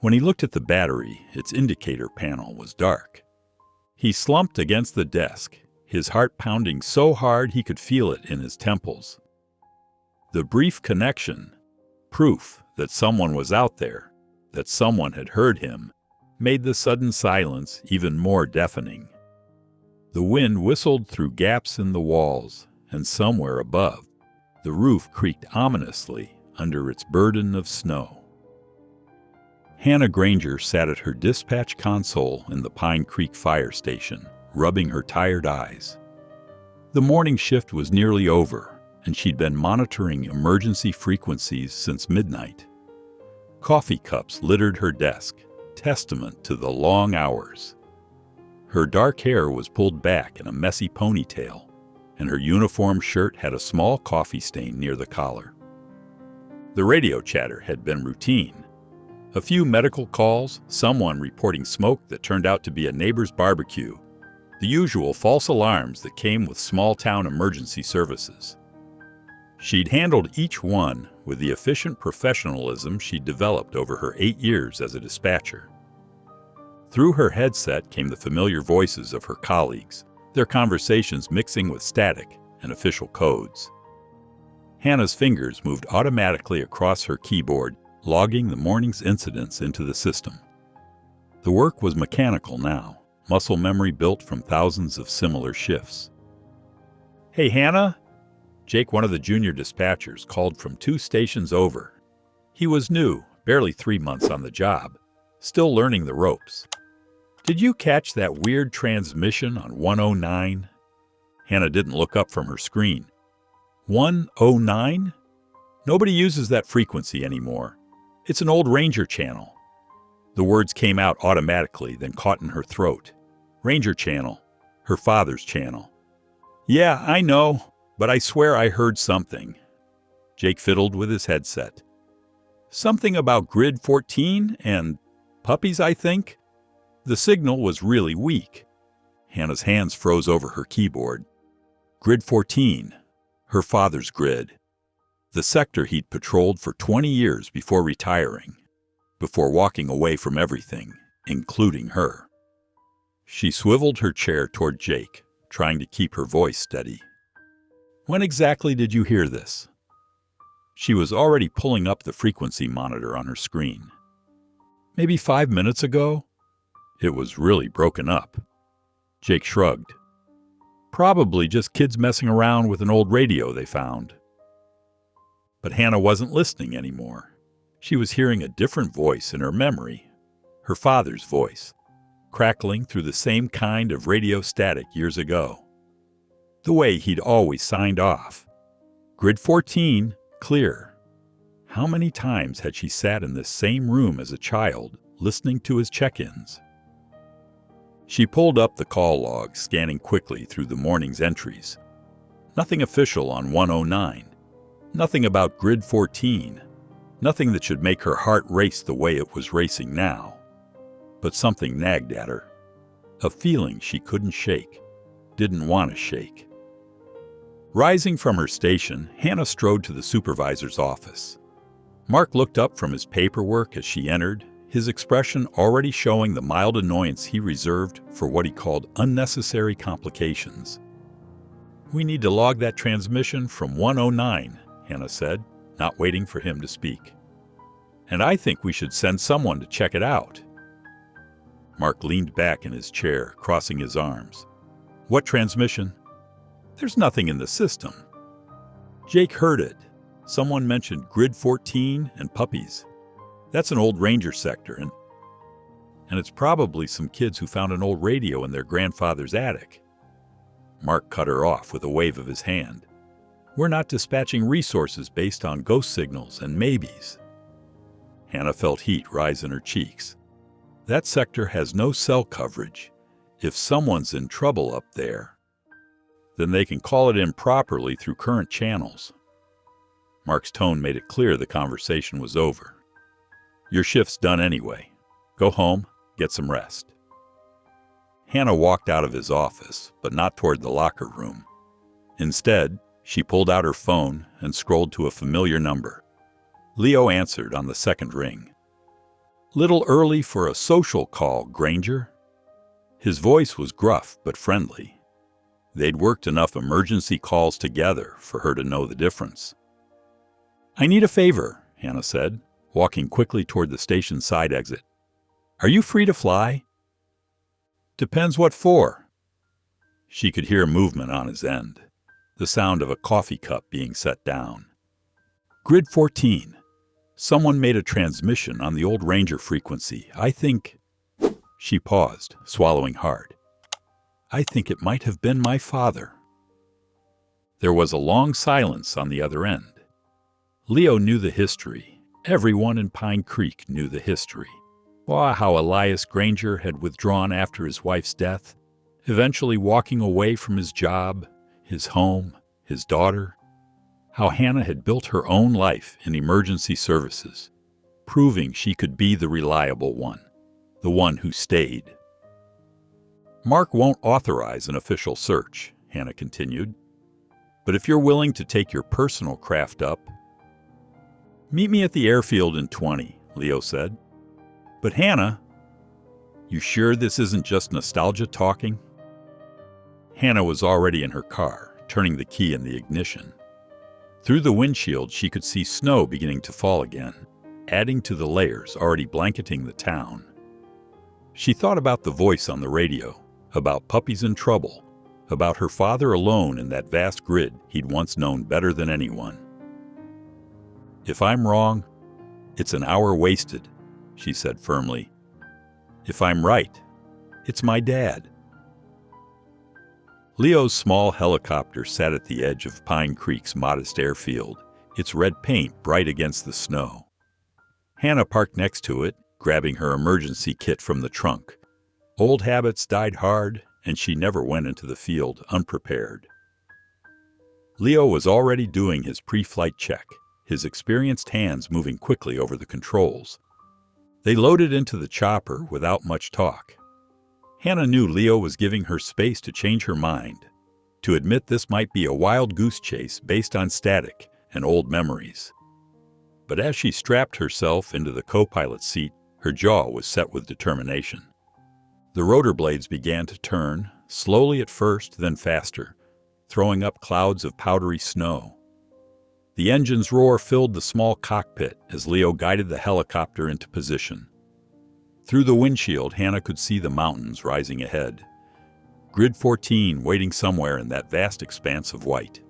When he looked at the battery, its indicator panel was dark. He slumped against the desk, his heart pounding so hard he could feel it in his temples. The brief connection, proof that someone was out there, that someone had heard him, made the sudden silence even more deafening. The wind whistled through gaps in the walls, and somewhere above, the roof creaked ominously under its burden of snow. Hannah Granger sat at her dispatch console in the Pine Creek fire station, rubbing her tired eyes. The morning shift was nearly over, and she'd been monitoring emergency frequencies since midnight. Coffee cups littered her desk, testament to the long hours. Her dark hair was pulled back in a messy ponytail, and her uniform shirt had a small coffee stain near the collar. The radio chatter had been routine. A few medical calls, someone reporting smoke that turned out to be a neighbor's barbecue, the usual false alarms that came with small-town emergency services. She'd handled each one with the efficient professionalism she'd developed over her 8 years as a dispatcher. Through her headset came the familiar voices of her colleagues, their conversations mixing with static and official codes. Hannah's fingers moved automatically across her keyboard, logging the morning's incidents into the system. The work was mechanical now, muscle memory built from thousands of similar shifts. "Hey, Hannah?" Jake, one of the junior dispatchers, called from 2 stations over. He was new, barely 3 months on the job, still learning the ropes. "Did you catch that weird transmission on 109? Hannah didn't look up from her screen. 109? Nobody uses that frequency anymore. It's an old Ranger channel. The words came out automatically, then caught in her throat. Ranger channel. Her father's channel. "Yeah, I know, but I swear I heard something." Jake fiddled with his headset. "Something about Grid 14 and Puppies, I think?" The signal was really weak. Hannah's hands froze over her keyboard. Grid 14. Her father's grid. The sector he'd patrolled for 20 years before retiring, before walking away from everything, including her. She swiveled her chair toward Jake, trying to keep her voice steady. "When exactly did you hear this?" She was already pulling up the frequency monitor on her screen. "Maybe 5 minutes ago?" It was really broken up. Jake shrugged. "Probably just kids messing around with an old radio they found." But Hannah wasn't listening anymore. She was hearing a different voice in her memory, her father's voice, crackling through the same kind of radio static years ago. The way he'd always signed off. Grid 14, clear. How many times had she sat in this same room as a child, listening to his check-ins? She pulled up the call log, scanning quickly through the morning's entries. Nothing official on 109. Nothing about Grid 14. Nothing that should make her heart race the way it was racing now. But something nagged at her. A feeling she couldn't shake, didn't want to shake. Rising from her station, Hannah strode to the supervisor's office. Mark looked up from his paperwork as she entered, his expression already showing the mild annoyance he reserved for what he called unnecessary complications. "We need to log that transmission from 109, Hannah said, not waiting for him to speak. "And I think we should send someone to check it out." Mark leaned back in his chair, crossing his arms. "What transmission?" "There's nothing in the system." Jake heard it. Someone mentioned Grid 14 and Puppies. That's an old Ranger sector, and it's probably some kids who found an old radio in their grandfather's attic. Mark cut her off with a wave of his hand. "We're not dispatching resources based on ghost signals and maybes." Hannah felt heat rise in her cheeks. That sector has no cell coverage. If someone's in trouble up there, then they can call it in properly through current channels. Mark's tone made it clear the conversation was over. "Your shift's done anyway. Go home, get some rest." Hannah walked out of his office, but not toward the locker room. Instead, she pulled out her phone and scrolled to a familiar number. Leo answered on the second ring. "Little early for a social call, Granger." His voice was gruff but friendly. They'd worked enough emergency calls together for her to know the difference. "I need a favor," Hannah said, walking quickly toward the station's side exit. "Are you free to fly?" "Depends what for." She could hear movement on his end, the sound of a coffee cup being set down. "Grid 14. Someone made a transmission on the old Ranger frequency. I think—" She paused, swallowing hard. "I think it might have been my father." There was a long silence on the other end. Leo knew the history. Everyone in Pine Creek knew the history. How Elias Granger had withdrawn after his wife's death, eventually walking away from his job, his home, his daughter. How Hannah had built her own life in emergency services, proving she could be the reliable one, the one who stayed. "Mark won't authorize an official search," Hannah continued. "But if you're willing to take your personal craft up..." "Meet me at the airfield in 20, Leo said. "But Hannah, you sure this isn't just nostalgia talking?" Hannah was already in her car, turning the key in the ignition. Through the windshield, she could see snow beginning to fall again, adding to the layers already blanketing the town. She thought about the voice on the radio, about puppies in trouble, about her father alone in that vast grid he'd once known better than anyone. "If I'm wrong, it's an hour wasted," she said firmly. "If I'm right, it's my dad." Leo's small helicopter sat at the edge of Pine Creek's modest airfield, its red paint bright against the snow. Hannah parked next to it, grabbing her emergency kit from the trunk. Old habits died hard, and she never went into the field unprepared. Leo was already doing his pre-flight check, his experienced hands moving quickly over the controls. They loaded into the chopper without much talk. Hannah knew Leo was giving her space to change her mind, to admit this might be a wild goose chase based on static and old memories. But as she strapped herself into the co-pilot seat, her jaw was set with determination. The rotor blades began to turn, slowly at first, then faster, throwing up clouds of powdery snow. The engine's roar filled the small cockpit as Leo guided the helicopter into position. Through the windshield, Hannah could see the mountains rising ahead. Grid 14 waiting somewhere in that vast expanse of white.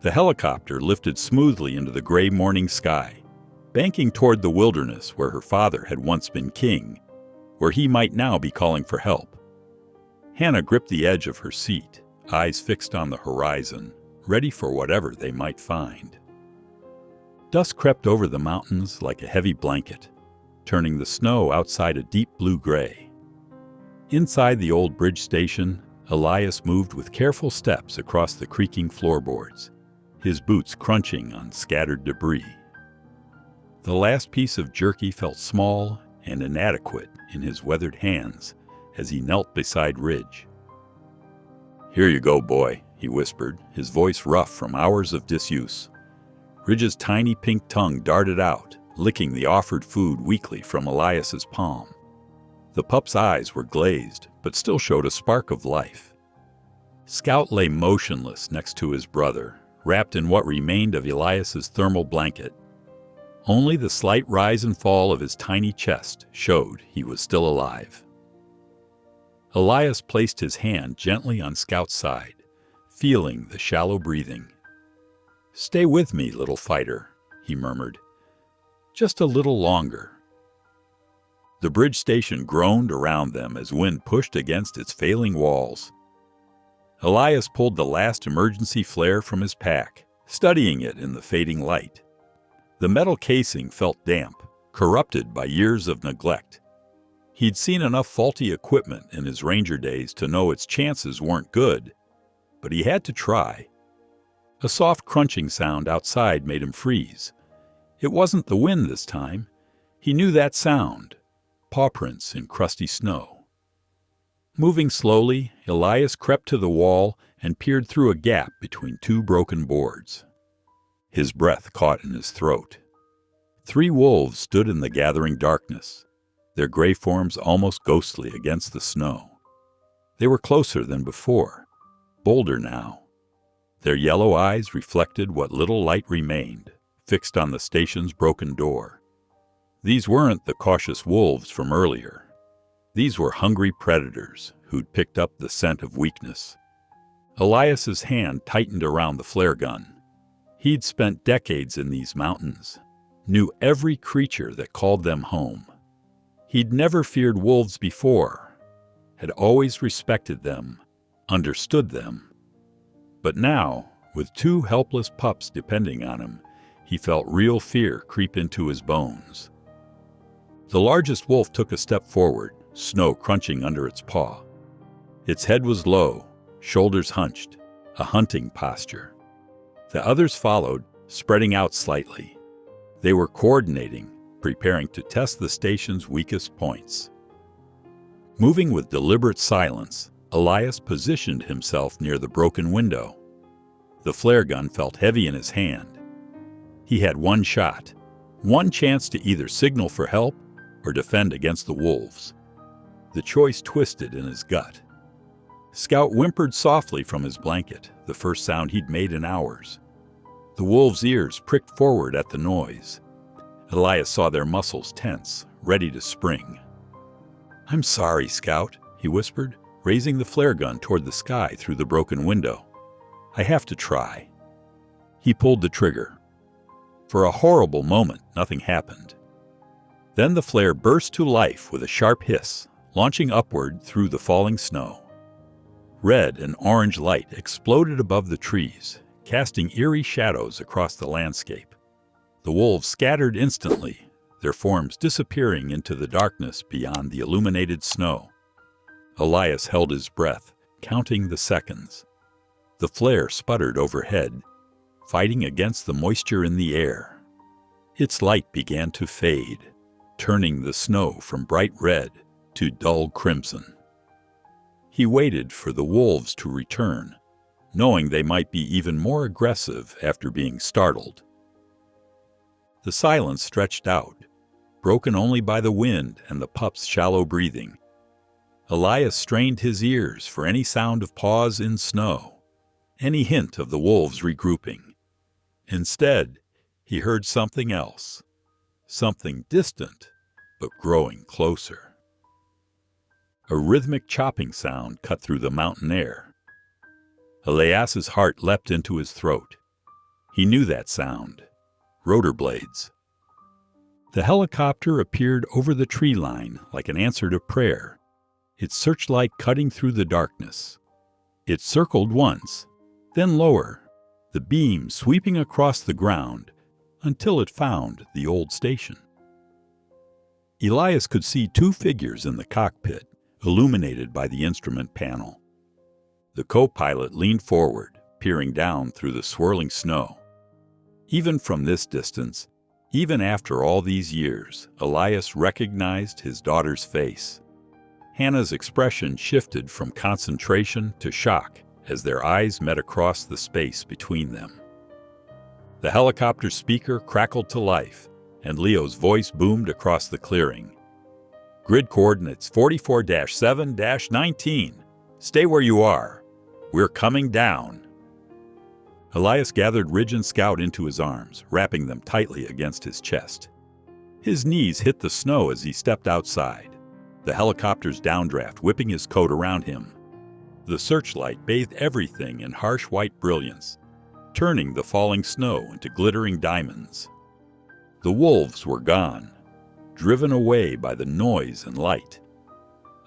The helicopter lifted smoothly into the gray morning sky, banking toward the wilderness where her father had once been king, where he might now be calling for help. Hannah gripped the edge of her seat, eyes fixed on the horizon, ready for whatever they might find. Dusk crept over the mountains like a heavy blanket, turning the snow outside a deep blue-gray. Inside the old bridge station, Elias moved with careful steps across the creaking floorboards, his boots crunching on scattered debris. The last piece of jerky felt small and inadequate in his weathered hands as he knelt beside Ridge. "Here you go, boy," he whispered, his voice rough from hours of disuse. Ridge's tiny pink tongue darted out, licking the offered food weakly from Elias's palm. The pup's eyes were glazed, but still showed a spark of life. Scout lay motionless next to his brother, wrapped in what remained of Elias's thermal blanket. Only the slight rise and fall of his tiny chest showed he was still alive. Elias placed his hand gently on Scout's side, feeling the shallow breathing. "Stay with me, little fighter," he murmured. "Just a little longer." The bridge station groaned around them as wind pushed against its failing walls. Elias pulled the last emergency flare from his pack, studying it in the fading light. The metal casing felt damp, corrupted by years of neglect. He'd seen enough faulty equipment in his ranger days to know its chances weren't good, but he had to try. A soft crunching sound outside made him freeze. It wasn't the wind this time. He knew that sound, paw prints in crusty snow. Moving slowly, Elias crept to the wall and peered through a gap between two broken boards. His breath caught in his throat. 3 wolves stood in the gathering darkness, their gray forms almost ghostly against the snow. They were closer than before, bolder now. Their yellow eyes reflected what little light remained, fixed on the station's broken door. These weren't the cautious wolves from earlier. These were hungry predators who'd picked up the scent of weakness. Elias's hand tightened around the flare gun. He'd spent decades in these mountains, knew every creature that called them home. He'd never feared wolves before, had always respected them, understood them. But now, with 2 helpless pups depending on him, he felt real fear creep into his bones. The largest wolf took a step forward, snow crunching under its paw. Its head was low, shoulders hunched, a hunting posture. The others followed, spreading out slightly. They were coordinating, preparing to test the station's weakest points. Moving with deliberate silence, Elias positioned himself near the broken window. The flare gun felt heavy in his hand. He had one shot, one chance to either signal for help or defend against the wolves. The choice twisted in his gut. Scout whimpered softly from his blanket, the first sound he'd made in hours. The wolves' ears pricked forward at the noise. Elias saw their muscles tense, ready to spring. "I'm sorry, Scout," he whispered, raising the flare gun toward the sky through the broken window. "I have to try." He pulled the trigger. For a horrible moment, nothing happened. Then the flare burst to life with a sharp hiss, launching upward through the falling snow. Red and orange light exploded above the trees, casting eerie shadows across the landscape. The wolves scattered instantly, their forms disappearing into the darkness beyond the illuminated snow. Elias held his breath, counting the seconds. The flare sputtered overhead, fighting against the moisture in the air. Its light began to fade, turning the snow from bright red to dull crimson. He waited for the wolves to return, knowing they might be even more aggressive after being startled. The silence stretched out, broken only by the wind and the pup's shallow breathing. Elias strained his ears for any sound of paws in snow, any hint of the wolves regrouping. Instead, he heard something else, something distant but growing closer. A rhythmic chopping sound cut through the mountain air. Elias's heart leapt into his throat. He knew that sound. Rotor blades. The helicopter appeared over the tree line like an answer to prayer, its searchlight cutting through the darkness. It circled once, then lower, the beam sweeping across the ground until it found the old station. Elias could see two figures in the cockpit, illuminated by the instrument panel. The co-pilot leaned forward, peering down through the swirling snow. Even from this distance, even after all these years, Elias recognized his daughter's face. Hannah's expression shifted from concentration to shock as their eyes met across the space between them. The helicopter speaker crackled to life, and Leo's voice boomed across the clearing. "Grid coordinates 44-7-19. Stay where you are. We're coming down." Elias gathered Ridge and Scout into his arms, wrapping them tightly against his chest. His knees hit the snow as he stepped outside, the helicopter's downdraft whipping his coat around him. The searchlight bathed everything in harsh white brilliance, turning the falling snow into glittering diamonds. The wolves were gone, driven away by the noise and light.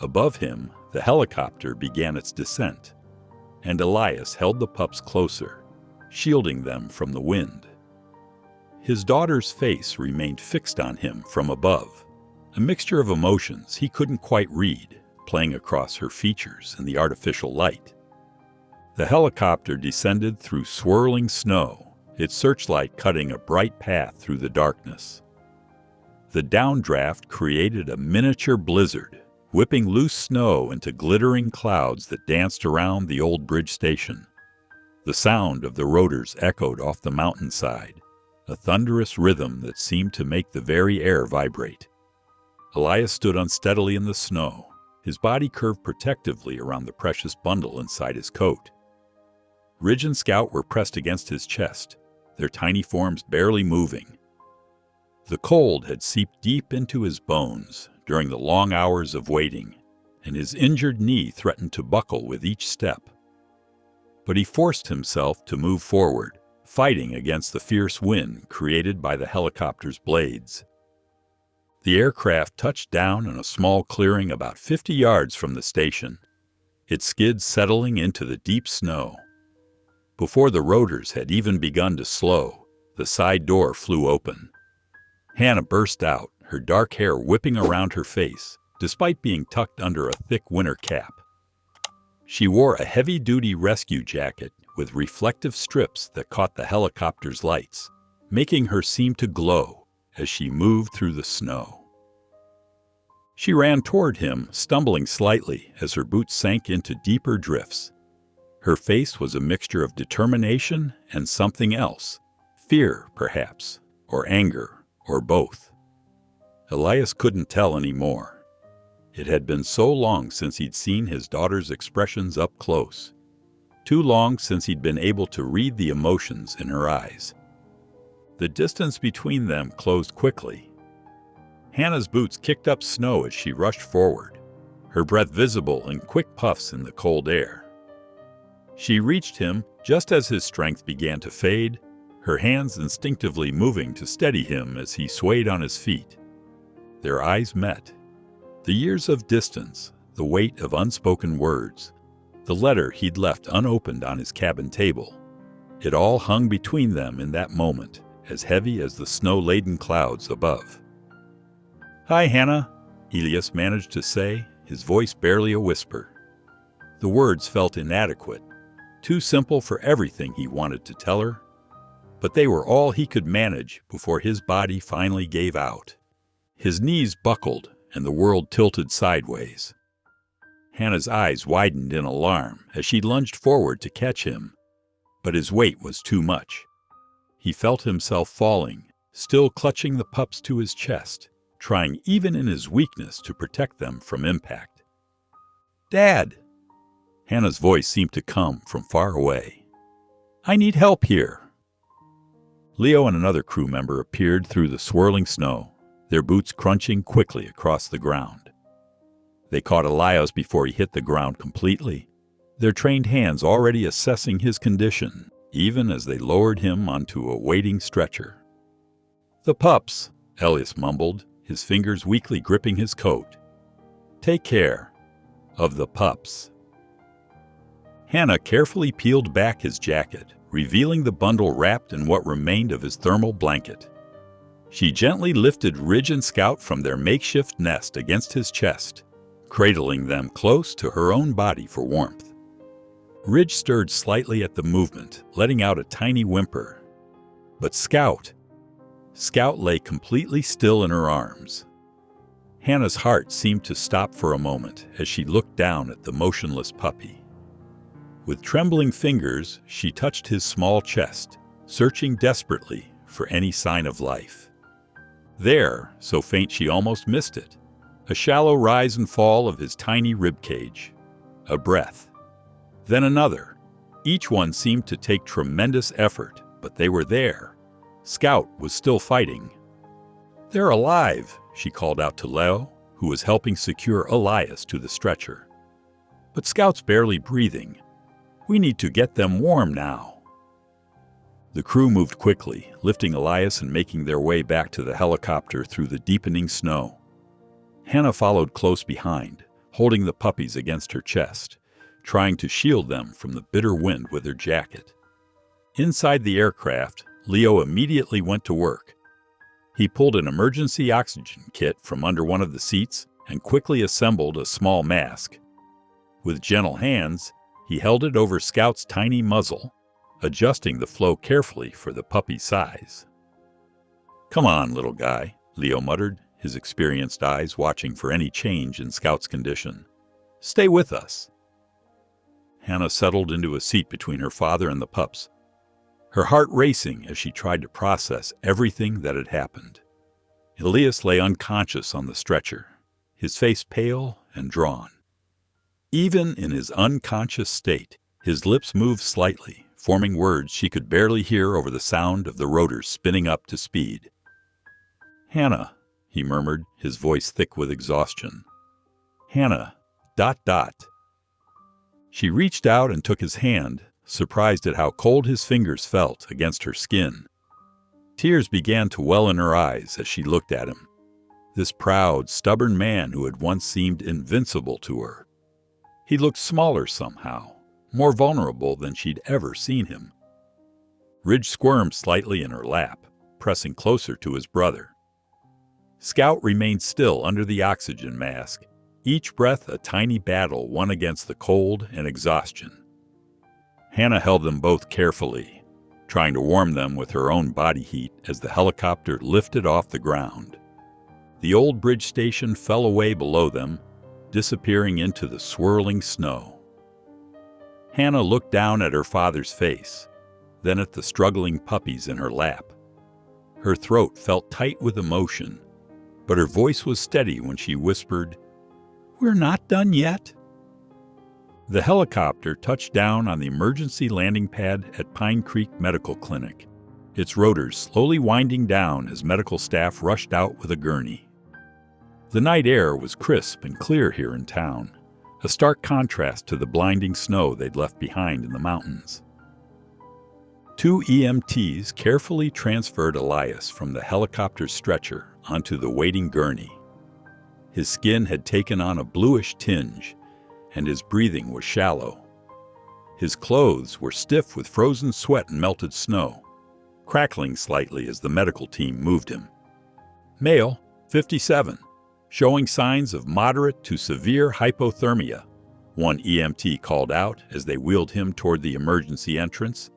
Above him, the helicopter began its descent, and Elias held the pups closer, shielding them from the wind. His daughter's face remained fixed on him from above, a mixture of emotions he couldn't quite read, playing across her features in the artificial light. The helicopter descended through swirling snow, its searchlight cutting a bright path through the darkness. The downdraft created a miniature blizzard, whipping loose snow into glittering clouds that danced around the old bridge station. The sound of the rotors echoed off the mountainside, a thunderous rhythm that seemed to make the very air vibrate. Elias stood unsteadily in the snow, his body curved protectively around the precious bundle inside his coat. Ridge and Scout were pressed against his chest, their tiny forms barely moving. The cold had seeped deep into his bones during the long hours of waiting, and his injured knee threatened to buckle with each step. But he forced himself to move forward, fighting against the fierce wind created by the helicopter's blades. The aircraft touched down in a small clearing about 50 yards from the station, its skids settling into the deep snow. Before the rotors had even begun to slow, the side door flew open. Hannah burst out, her dark hair whipping around her face, despite being tucked under a thick winter cap. She wore a heavy-duty rescue jacket with reflective strips that caught the helicopter's lights, making her seem to glow as she moved through the snow. She ran toward him, stumbling slightly as her boots sank into deeper drifts. Her face was a mixture of determination and something else, fear, perhaps, or anger, or both. Elias couldn't tell anymore. It had been so long since he'd seen his daughter's expressions up close. Too long since he'd been able to read the emotions in her eyes. The distance between them closed quickly. Hannah's boots kicked up snow as she rushed forward, her breath visible in quick puffs in the cold air. She reached him just as his strength began to fade, her hands instinctively moving to steady him as he swayed on his feet. Their eyes met. The years of distance, the weight of unspoken words, the letter he'd left unopened on his cabin table. It all hung between them in that moment, as heavy as the snow-laden clouds above. "Hi, Hannah," Elias managed to say, his voice barely a whisper. The words felt inadequate, too simple for everything he wanted to tell her, but they were all he could manage before his body finally gave out. His knees buckled, and the world tilted sideways. Hannah's eyes widened in alarm as she lunged forward to catch him, but his weight was too much. He felt himself falling, still clutching the pups to his chest, trying even in his weakness to protect them from impact. "Dad!" Hannah's voice seemed to come from far away. "I need help here." Leo and another crew member appeared through the swirling snow, their boots crunching quickly across the ground. They caught Elias before he hit the ground completely, their trained hands already assessing his condition, even as they lowered him onto a waiting stretcher. "The pups," Elias mumbled, his fingers weakly gripping his coat. "Take care of the pups." Hannah carefully peeled back his jacket, revealing the bundle wrapped in what remained of his thermal blanket. She gently lifted Ridge and Scout from their makeshift nest against his chest, cradling them close to her own body for warmth. Ridge stirred slightly at the movement, letting out a tiny whimper. But Scout lay completely still in her arms. Hannah's heart seemed to stop for a moment as she looked down at the motionless puppy. With trembling fingers, she touched his small chest, searching desperately for any sign of life. There, so faint she almost missed it, a shallow rise and fall of his tiny ribcage. A breath. Then another. Each one seemed to take tremendous effort, but they were there. Scout was still fighting. "They're alive," she called out to Leo, who was helping secure Elias to the stretcher. "But Scout's barely breathing. We need to get them warm now." The crew moved quickly, lifting Elias and making their way back to the helicopter through the deepening snow. Hannah followed close behind, holding the puppies against her chest, trying to shield them from the bitter wind with her jacket. Inside the aircraft, Leo immediately went to work. He pulled an emergency oxygen kit from under one of the seats and quickly assembled a small mask. With gentle hands, he held it over Scout's tiny muzzle, adjusting the flow carefully for the puppy's size. "Come on, little guy," Leo muttered, his experienced eyes watching for any change in Scout's condition. "Stay with us." Hannah settled into a seat between her father and the pups, her heart racing as she tried to process everything that had happened. Elias lay unconscious on the stretcher, his face pale and drawn. Even in his unconscious state, his lips moved slightly, forming words she could barely hear over the sound of the rotors spinning up to speed. "Hannah," he murmured, his voice thick with exhaustion. "Hannah, ... She reached out and took his hand, surprised at how cold his fingers felt against her skin. Tears began to well in her eyes as she looked at him, this proud, stubborn man who had once seemed invincible to her. He looked smaller somehow, more vulnerable than she'd ever seen him. Ridge squirmed slightly in her lap, pressing closer to his brother. Scout remained still under the oxygen mask, each breath a tiny battle won against the cold and exhaustion. Hannah held them both carefully, trying to warm them with her own body heat as the helicopter lifted off the ground. The old bridge station fell away below them, disappearing into the swirling snow. Hannah looked down at her father's face, then at the struggling puppies in her lap. Her throat felt tight with emotion, but her voice was steady when she whispered, "We're not done yet." The helicopter touched down on the emergency landing pad at Pine Creek Medical Clinic, its rotors slowly winding down as medical staff rushed out with a gurney. The night air was crisp and clear here in town, a stark contrast to the blinding snow they'd left behind in the mountains. 2 EMTs carefully transferred Elias from the helicopter's stretcher onto the waiting gurney. His skin had taken on a bluish tinge, and his breathing was shallow. His clothes were stiff with frozen sweat and melted snow, crackling slightly as the medical team moved him. Male, 57, showing signs of moderate to severe hypothermia, one EMT called out as they wheeled him toward the emergency entrance,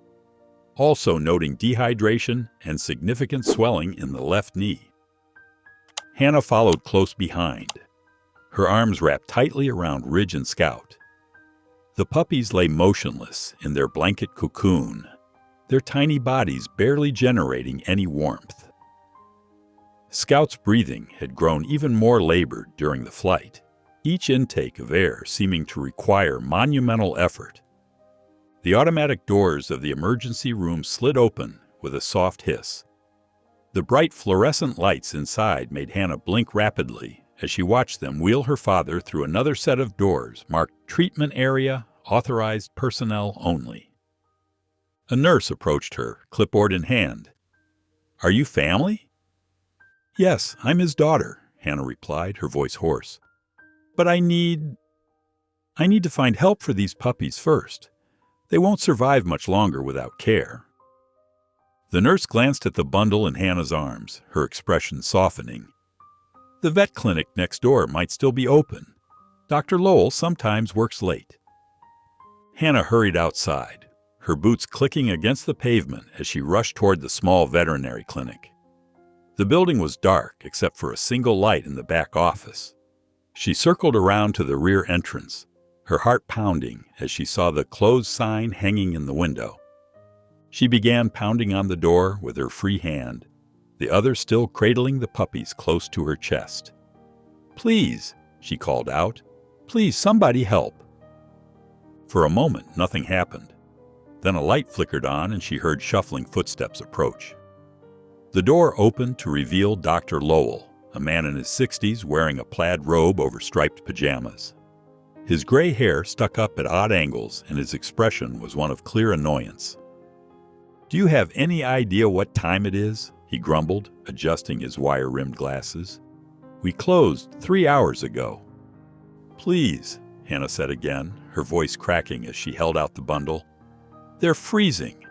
also noting dehydration and significant swelling in the left knee. Hannah followed close behind, her arms wrapped tightly around Ridge and Scout. The puppies lay motionless in their blanket cocoon, their tiny bodies barely generating any warmth. Scout's breathing had grown even more labored during the flight, each intake of air seeming to require monumental effort. The automatic doors of the emergency room slid open with a soft hiss. The bright fluorescent lights inside made Hannah blink rapidly as she watched them wheel her father through another set of doors marked Treatment Area, Authorized Personnel Only. A nurse approached her, clipboard in hand. "Are you family?" "Yes, I'm his daughter," Hannah replied, her voice hoarse. "But I need to find help for these puppies first. They won't survive much longer without care." The nurse glanced at the bundle in Hannah's arms, her expression softening. "The vet clinic next door might still be open. Dr. Lowell sometimes works late." Hannah hurried outside, her boots clicking against the pavement as she rushed toward the small veterinary clinic. The building was dark except for a single light in the back office. She circled around to the rear entrance, her heart pounding as she saw the closed sign hanging in the window. She began pounding on the door with her free hand, the other still cradling the puppies close to her chest. "Please," she called out. "Please, somebody help." For a moment, nothing happened. Then a light flickered on and she heard shuffling footsteps approach. The door opened to reveal Dr. Lowell, a man in his 60s wearing a plaid robe over striped pajamas. His gray hair stuck up at odd angles and his expression was one of clear annoyance. "Do you have any idea what time it is?" he grumbled, adjusting his wire-rimmed glasses. "We closed 3 hours ago." "Please," Hannah said again, her voice cracking as she held out the bundle. "They're freezing.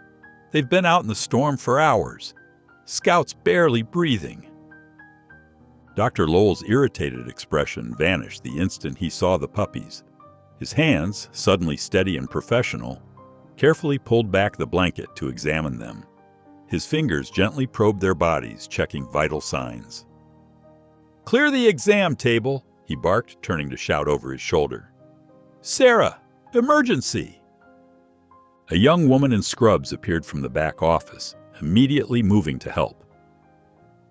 They've been out in the storm for hours. Scout's barely breathing." Dr. Lowell's irritated expression vanished the instant he saw the puppies. His hands, suddenly steady and professional, carefully pulled back the blanket to examine them. His fingers gently probed their bodies, checking vital signs. "Clear the exam table," he barked, turning to shout over his shoulder. "Sarah, emergency!" A young woman in scrubs appeared from the back office, immediately moving to help.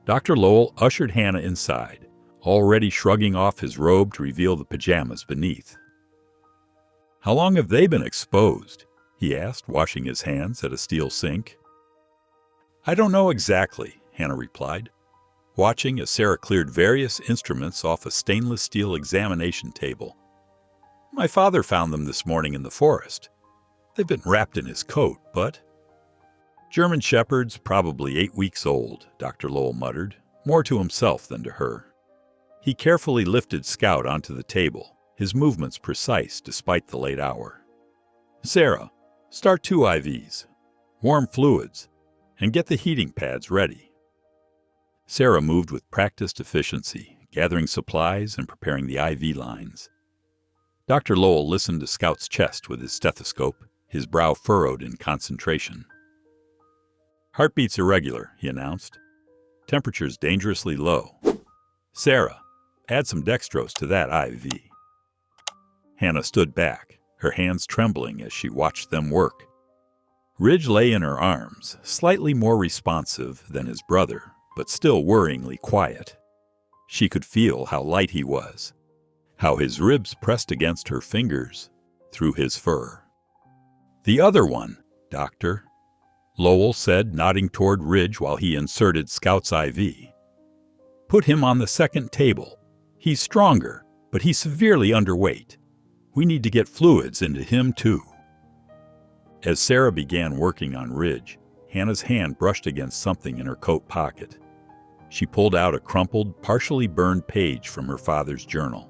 Dr. Lowell ushered Hannah inside, already shrugging off his robe to reveal the pajamas beneath. "How long have they been exposed?" he asked, washing his hands at a steel sink. "I don't know exactly," Hannah replied, watching as Sarah cleared various instruments off a stainless steel examination table. "My father found them this morning in the forest. They've been wrapped in his coat, but—" "German shepherds, probably 8 weeks old," Dr. Lowell muttered, more to himself than to her. He carefully lifted Scout onto the table, his movements precise despite the late hour. "Sarah, start 2 IVs, warm fluids, and get the heating pads ready." Sarah moved with practiced efficiency, gathering supplies and preparing the IV lines. Dr. Lowell listened to Scout's chest with his stethoscope, his brow furrowed in concentration. "Heartbeat's irregular," he announced. "Temperature's dangerously low. Sarah, add some dextrose to that IV." Hannah stood back, her hands trembling as she watched them work. Ridge lay in her arms, slightly more responsive than his brother, but still worryingly quiet. She could feel how light he was, how his ribs pressed against her fingers, through his fur. "The other one, Doctor," Lowell said, nodding toward Ridge while he inserted Scout's IV. "Put him on the second table. He's stronger, but he's severely underweight. We need to get fluids into him, too." As Sarah began working on Ridge, Hannah's hand brushed against something in her coat pocket. She pulled out a crumpled, partially burned page from her father's journal.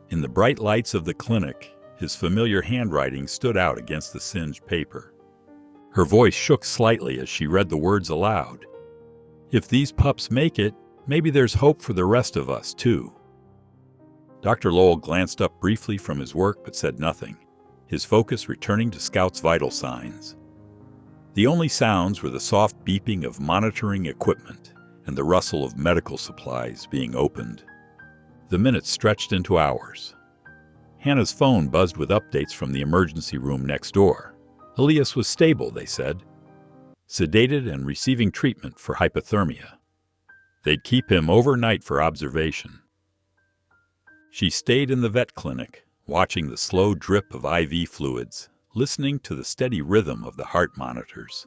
In the bright lights of the clinic, his familiar handwriting stood out against the singed paper. Her voice shook slightly as she read the words aloud. "If these pups make it, maybe there's hope for the rest of us, too." Dr. Lowell glanced up briefly from his work but said nothing, his focus returning to Scout's vital signs. The only sounds were the soft beeping of monitoring equipment and the rustle of medical supplies being opened. The minutes stretched into hours. Hannah's phone buzzed with updates from the emergency room next door. Elias was stable, they said, sedated and receiving treatment for hypothermia. They'd keep him overnight for observation. She stayed in the vet clinic, watching the slow drip of IV fluids, listening to the steady rhythm of the heart monitors.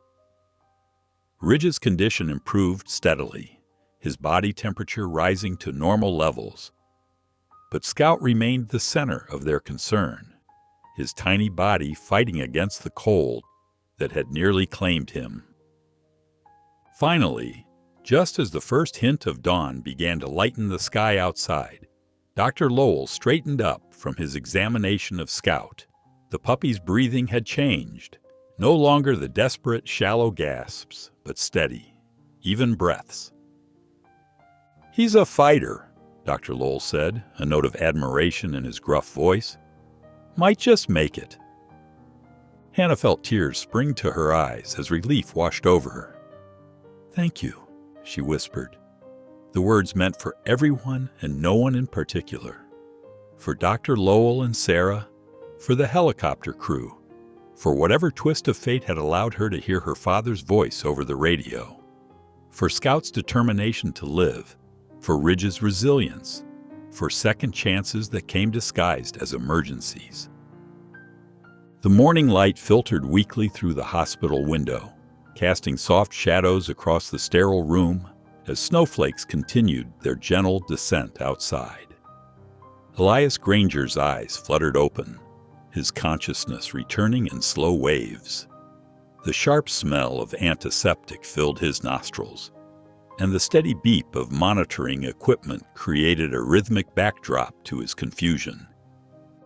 Ridge's condition improved steadily, his body temperature rising to normal levels. But Scout remained the center of their concern, his tiny body fighting against the cold that had nearly claimed him. Finally, just as the first hint of dawn began to lighten the sky outside, Dr. Lowell straightened up from his examination of Scout. The puppy's breathing had changed, no longer the desperate, shallow gasps, but steady, even breaths. "He's a fighter," Dr. Lowell said, a note of admiration in his gruff voice. "Might just make it." Hannah felt tears spring to her eyes as relief washed over her. "Thank you," she whispered. The words meant for everyone and no one in particular. For Dr. Lowell and Sarah, for the helicopter crew, for whatever twist of fate had allowed her to hear her father's voice over the radio, for Scout's determination to live, for Ridge's resilience, for second chances that came disguised as emergencies. The morning light filtered weakly through the hospital window, casting soft shadows across the sterile room as snowflakes continued their gentle descent outside. Elias Granger's eyes fluttered open, his consciousness returning in slow waves. The sharp smell of antiseptic filled his nostrils, and the steady beep of monitoring equipment created a rhythmic backdrop to his confusion.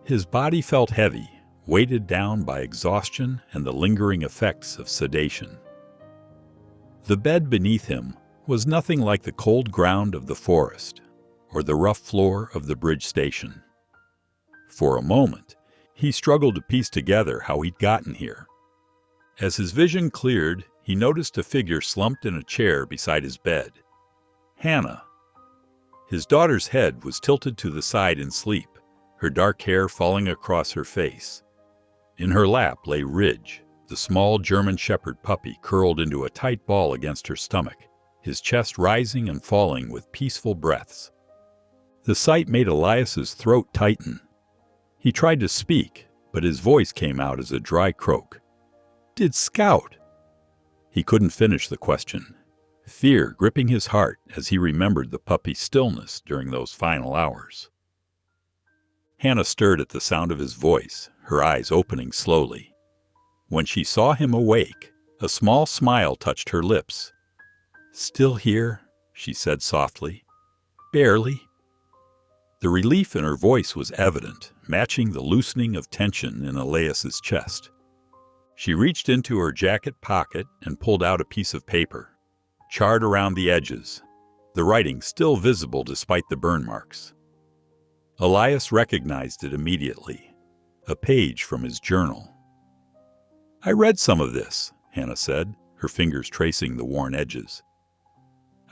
His body felt heavy, weighted down by exhaustion and the lingering effects of sedation. The bed beneath him was nothing like the cold ground of the forest or the rough floor of the bridge station. For a moment, he struggled to piece together how he'd gotten here. As his vision cleared, he noticed a figure slumped in a chair beside his bed. Hannah. His daughter's head was tilted to the side in sleep, her dark hair falling across her face. In her lap lay Ridge, the small German Shepherd puppy curled into a tight ball against her stomach, his chest rising and falling with peaceful breaths. The sight made Elias's throat tighten. He tried to speak, but his voice came out as a dry croak. "Did Scout?" He couldn't finish the question, fear gripping his heart as he remembered the puppy's stillness during those final hours. Hannah stirred at the sound of his voice, her eyes opening slowly. When she saw him awake, a small smile touched her lips. "Still here," she said softly. "Barely." The relief in her voice was evident, matching the loosening of tension in Elias's chest. She reached into her jacket pocket and pulled out a piece of paper, charred around the edges. the writing still visible despite the burn marks. Elias recognized it immediately, a page from his journal. "I read some of this," Hannah said, her fingers tracing the worn edges.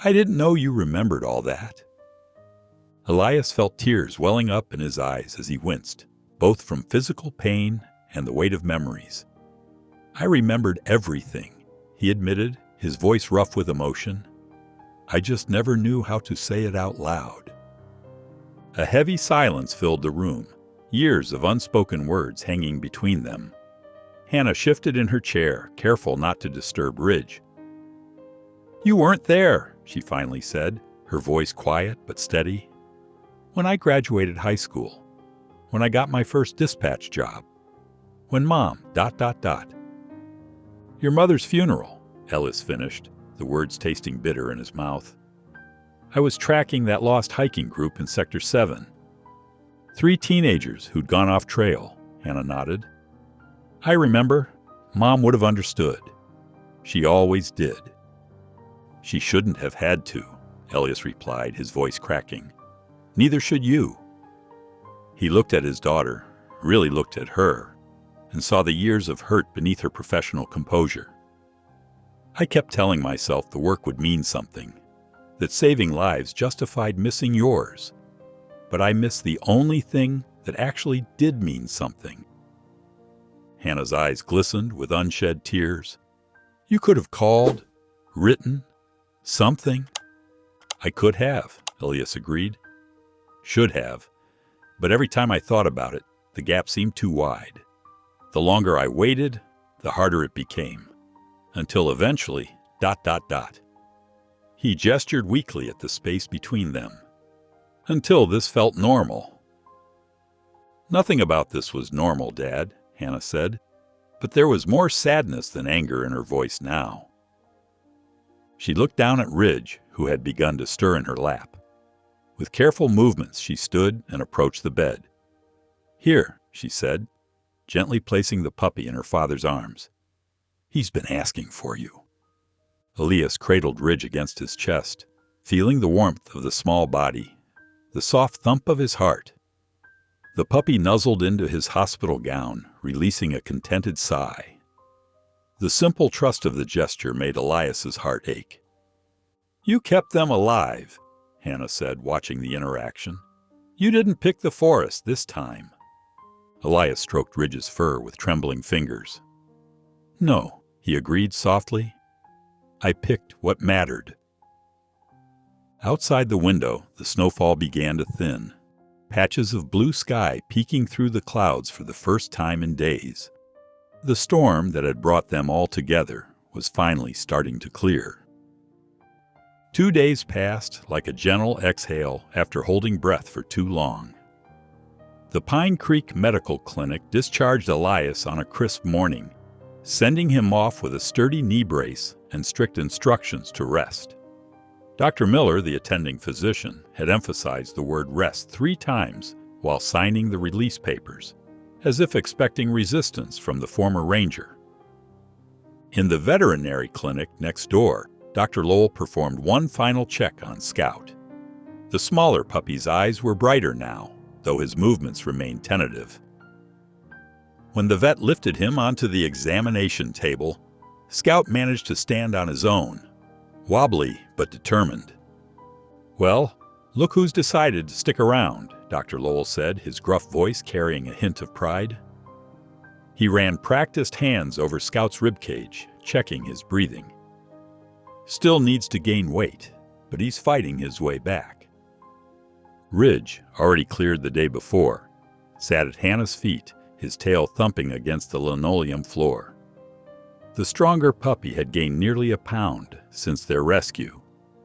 "I didn't know you remembered all that." Elias felt tears welling up in his eyes as he winced, both from physical pain and the weight of memories. "I remembered everything," he admitted, his voice rough with emotion. "I just never knew how to say it out loud." A heavy silence filled the room, years of unspoken words hanging between them. Hannah shifted in her chair, careful not to disturb Ridge. "You weren't there," she finally said, her voice quiet but steady. "When I graduated high school, when I got my first dispatch job, when Mom... Your mother's funeral," Ellis finished, the words tasting bitter in his mouth. "I was tracking that lost hiking group in Sector 7. 3 teenagers who'd gone off trail," Hannah nodded. "I remember. Mom would have understood. She always did." "She shouldn't have had to," Elias replied, his voice cracking. "Neither should you." He looked at his daughter, really looked at her, and saw the years of hurt beneath her professional composure. "I kept telling myself the work would mean something, that saving lives justified missing yours. But I missed the only thing that actually did mean something." Hannah's eyes glistened with unshed tears. "You could have called, written, something." "I could have," Elias agreed. "Should have. But every time I thought about it, the gap seemed too wide. The longer I waited, the harder it became. Until eventually, ... He gestured weakly at the space between them. "Until this felt normal." "Nothing about this was normal, Dad," Hannah said, but there was more sadness than anger in her voice now. She looked down at Ridge, who had begun to stir in her lap. With careful movements, she stood and approached the bed. "Here," she said, gently placing the puppy in her father's arms. "He's been asking for you." Elias cradled Ridge against his chest, feeling the warmth of the small body, the soft thump of his heart. The puppy nuzzled into his hospital gown, releasing a contented sigh. The simple trust of the gesture made Elias's heart ache. "You kept them alive," Hannah said, watching the interaction. "You didn't pick the forest this time." Elias stroked Ridge's fur with trembling fingers. "No," he agreed softly. "I picked what mattered." Outside the window, the snowfall began to thin, patches of blue sky peeking through the clouds for the first time in days. The storm that had brought them all together was finally starting to clear. 2 days passed like a gentle exhale after holding breath for too long. The Pine Creek Medical Clinic discharged Elias on a crisp morning, sending him off with a sturdy knee brace and strict instructions to rest. Dr. Miller, the attending physician, had emphasized the word rest 3 times while signing the release papers, as if expecting resistance from the former ranger. In the veterinary clinic next door, Dr. Lowell performed one final check on Scout. The smaller puppy's eyes were brighter now, though his movements remained tentative. When the vet lifted him onto the examination table, Scout managed to stand on his own, wobbly but determined. "Well, look who's decided to stick around," Dr. Lowell said, his gruff voice carrying a hint of pride. He ran practiced hands over Scout's ribcage, checking his breathing. "Still needs to gain weight, but he's fighting his way back." Ridge, already cleared the day before, sat at Hannah's feet, his tail thumping against the linoleum floor. The stronger puppy had gained nearly a pound since their rescue,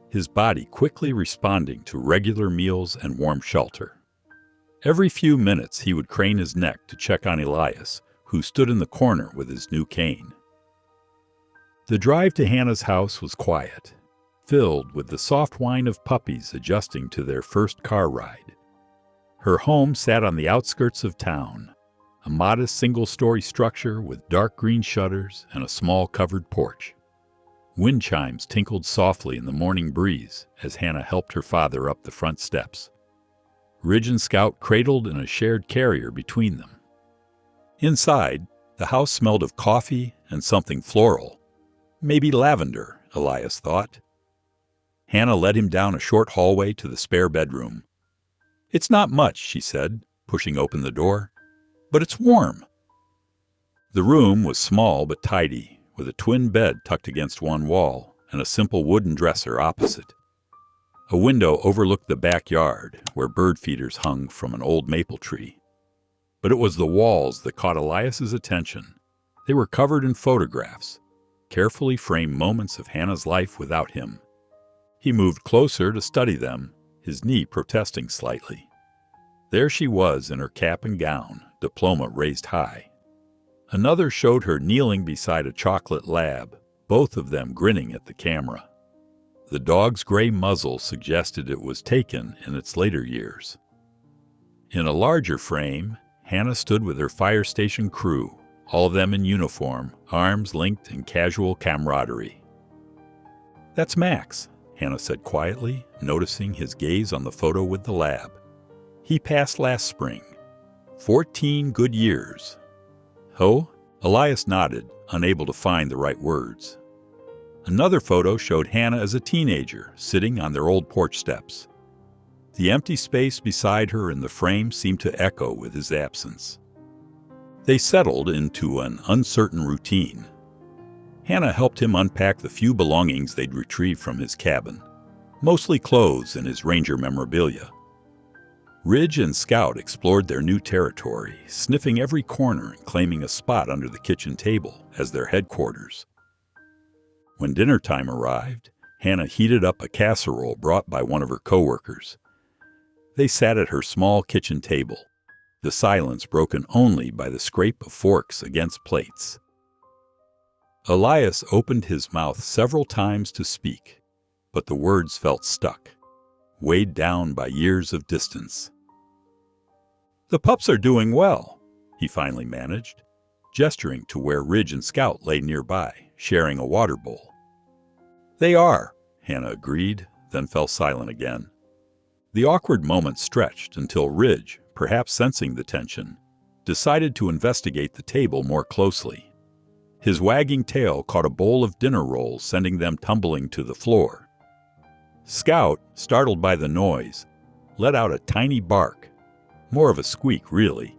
his body quickly responding to regular meals and warm shelter. Every few minutes he would crane his neck to check on Elias, who stood in the corner with his new cane. The drive to Hannah's house was quiet, filled with the soft whine of puppies adjusting to their first car ride. Her home sat on the outskirts of town, a modest single-story structure with dark green shutters and a small covered porch. Wind chimes tinkled softly in the morning breeze as Hannah helped her father up the front steps. Ridge and Scout cradled in a shared carrier between them. Inside, the house smelled of coffee and something floral. Maybe lavender, Elias thought. Hannah led him down a short hallway to the spare bedroom. "It's not much," she said, pushing open the door, "but it's warm." The room was small but tidy, with a twin bed tucked against one wall and a simple wooden dresser opposite. A window overlooked the backyard, where bird feeders hung from an old maple tree. But it was the walls that caught Elias's attention. They were covered in photographs, carefully framed moments of Hannah's life without him. He moved closer to study them, his knee protesting slightly. There she was in her cap and gown, diploma raised high. Another showed her kneeling beside a chocolate lab, both of them grinning at the camera. The dog's gray muzzle suggested it was taken in its later years. In a larger frame, Hannah stood with her fire station crew, all of them in uniform, arms linked in casual camaraderie. "That's Max," Hannah said quietly, noticing his gaze on the photo with the lab. "He passed last spring. 14 good years." "Oh?" Elias nodded, unable to find the right words. Another photo showed Hannah as a teenager, sitting on their old porch steps. The empty space beside her in the frame seemed to echo with his absence. They settled into an uncertain routine. Hannah helped him unpack the few belongings they'd retrieved from his cabin, mostly clothes and his ranger memorabilia. Ridge and Scout explored their new territory, sniffing every corner and claiming a spot under the kitchen table as their headquarters. When dinner time arrived, Hannah heated up a casserole brought by one of her coworkers. They sat at her small kitchen table, the silence broken only by the scrape of forks against plates. Elias opened his mouth several times to speak, but the words felt stuck, weighed down by years of distance. "The pups are doing well," he finally managed, gesturing to where Ridge and Scout lay nearby, sharing a water bowl. "They are," Hannah agreed, then fell silent again. The awkward moment stretched until Ridge, perhaps sensing the tension, decided to investigate the table more closely. His wagging tail caught a bowl of dinner rolls, sending them tumbling to the floor. Scout, startled by the noise, let out a tiny bark, more of a squeak really,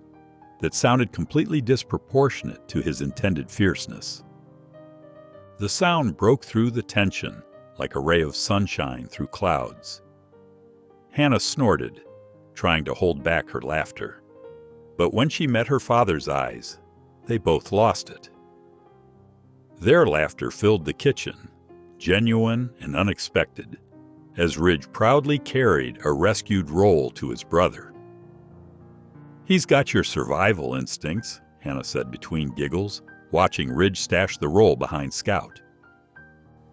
that sounded completely disproportionate to his intended fierceness. The sound broke through the tension like a ray of sunshine through clouds. Hannah snorted, trying to hold back her laughter. But when she met her father's eyes, they both lost it. Their laughter filled the kitchen, genuine and unexpected, as Ridge proudly carried a rescued roll to his brother. "He's got your survival instincts," Hannah said between giggles, watching Ridge stash the roll behind Scout.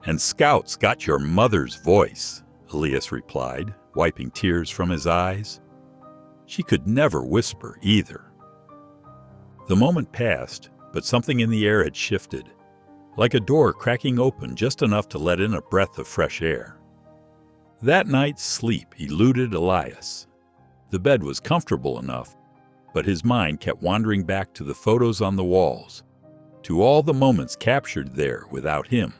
"And Scout's got your mother's voice," Elias replied, wiping tears from his eyes. She could never whisper either. The moment passed, but something in the air had shifted, like a door cracking open just enough to let in a breath of fresh air. That night's sleep eluded Elias. The bed was comfortable enough, but his mind kept wandering back to the photos on the walls, to all the moments captured there without him.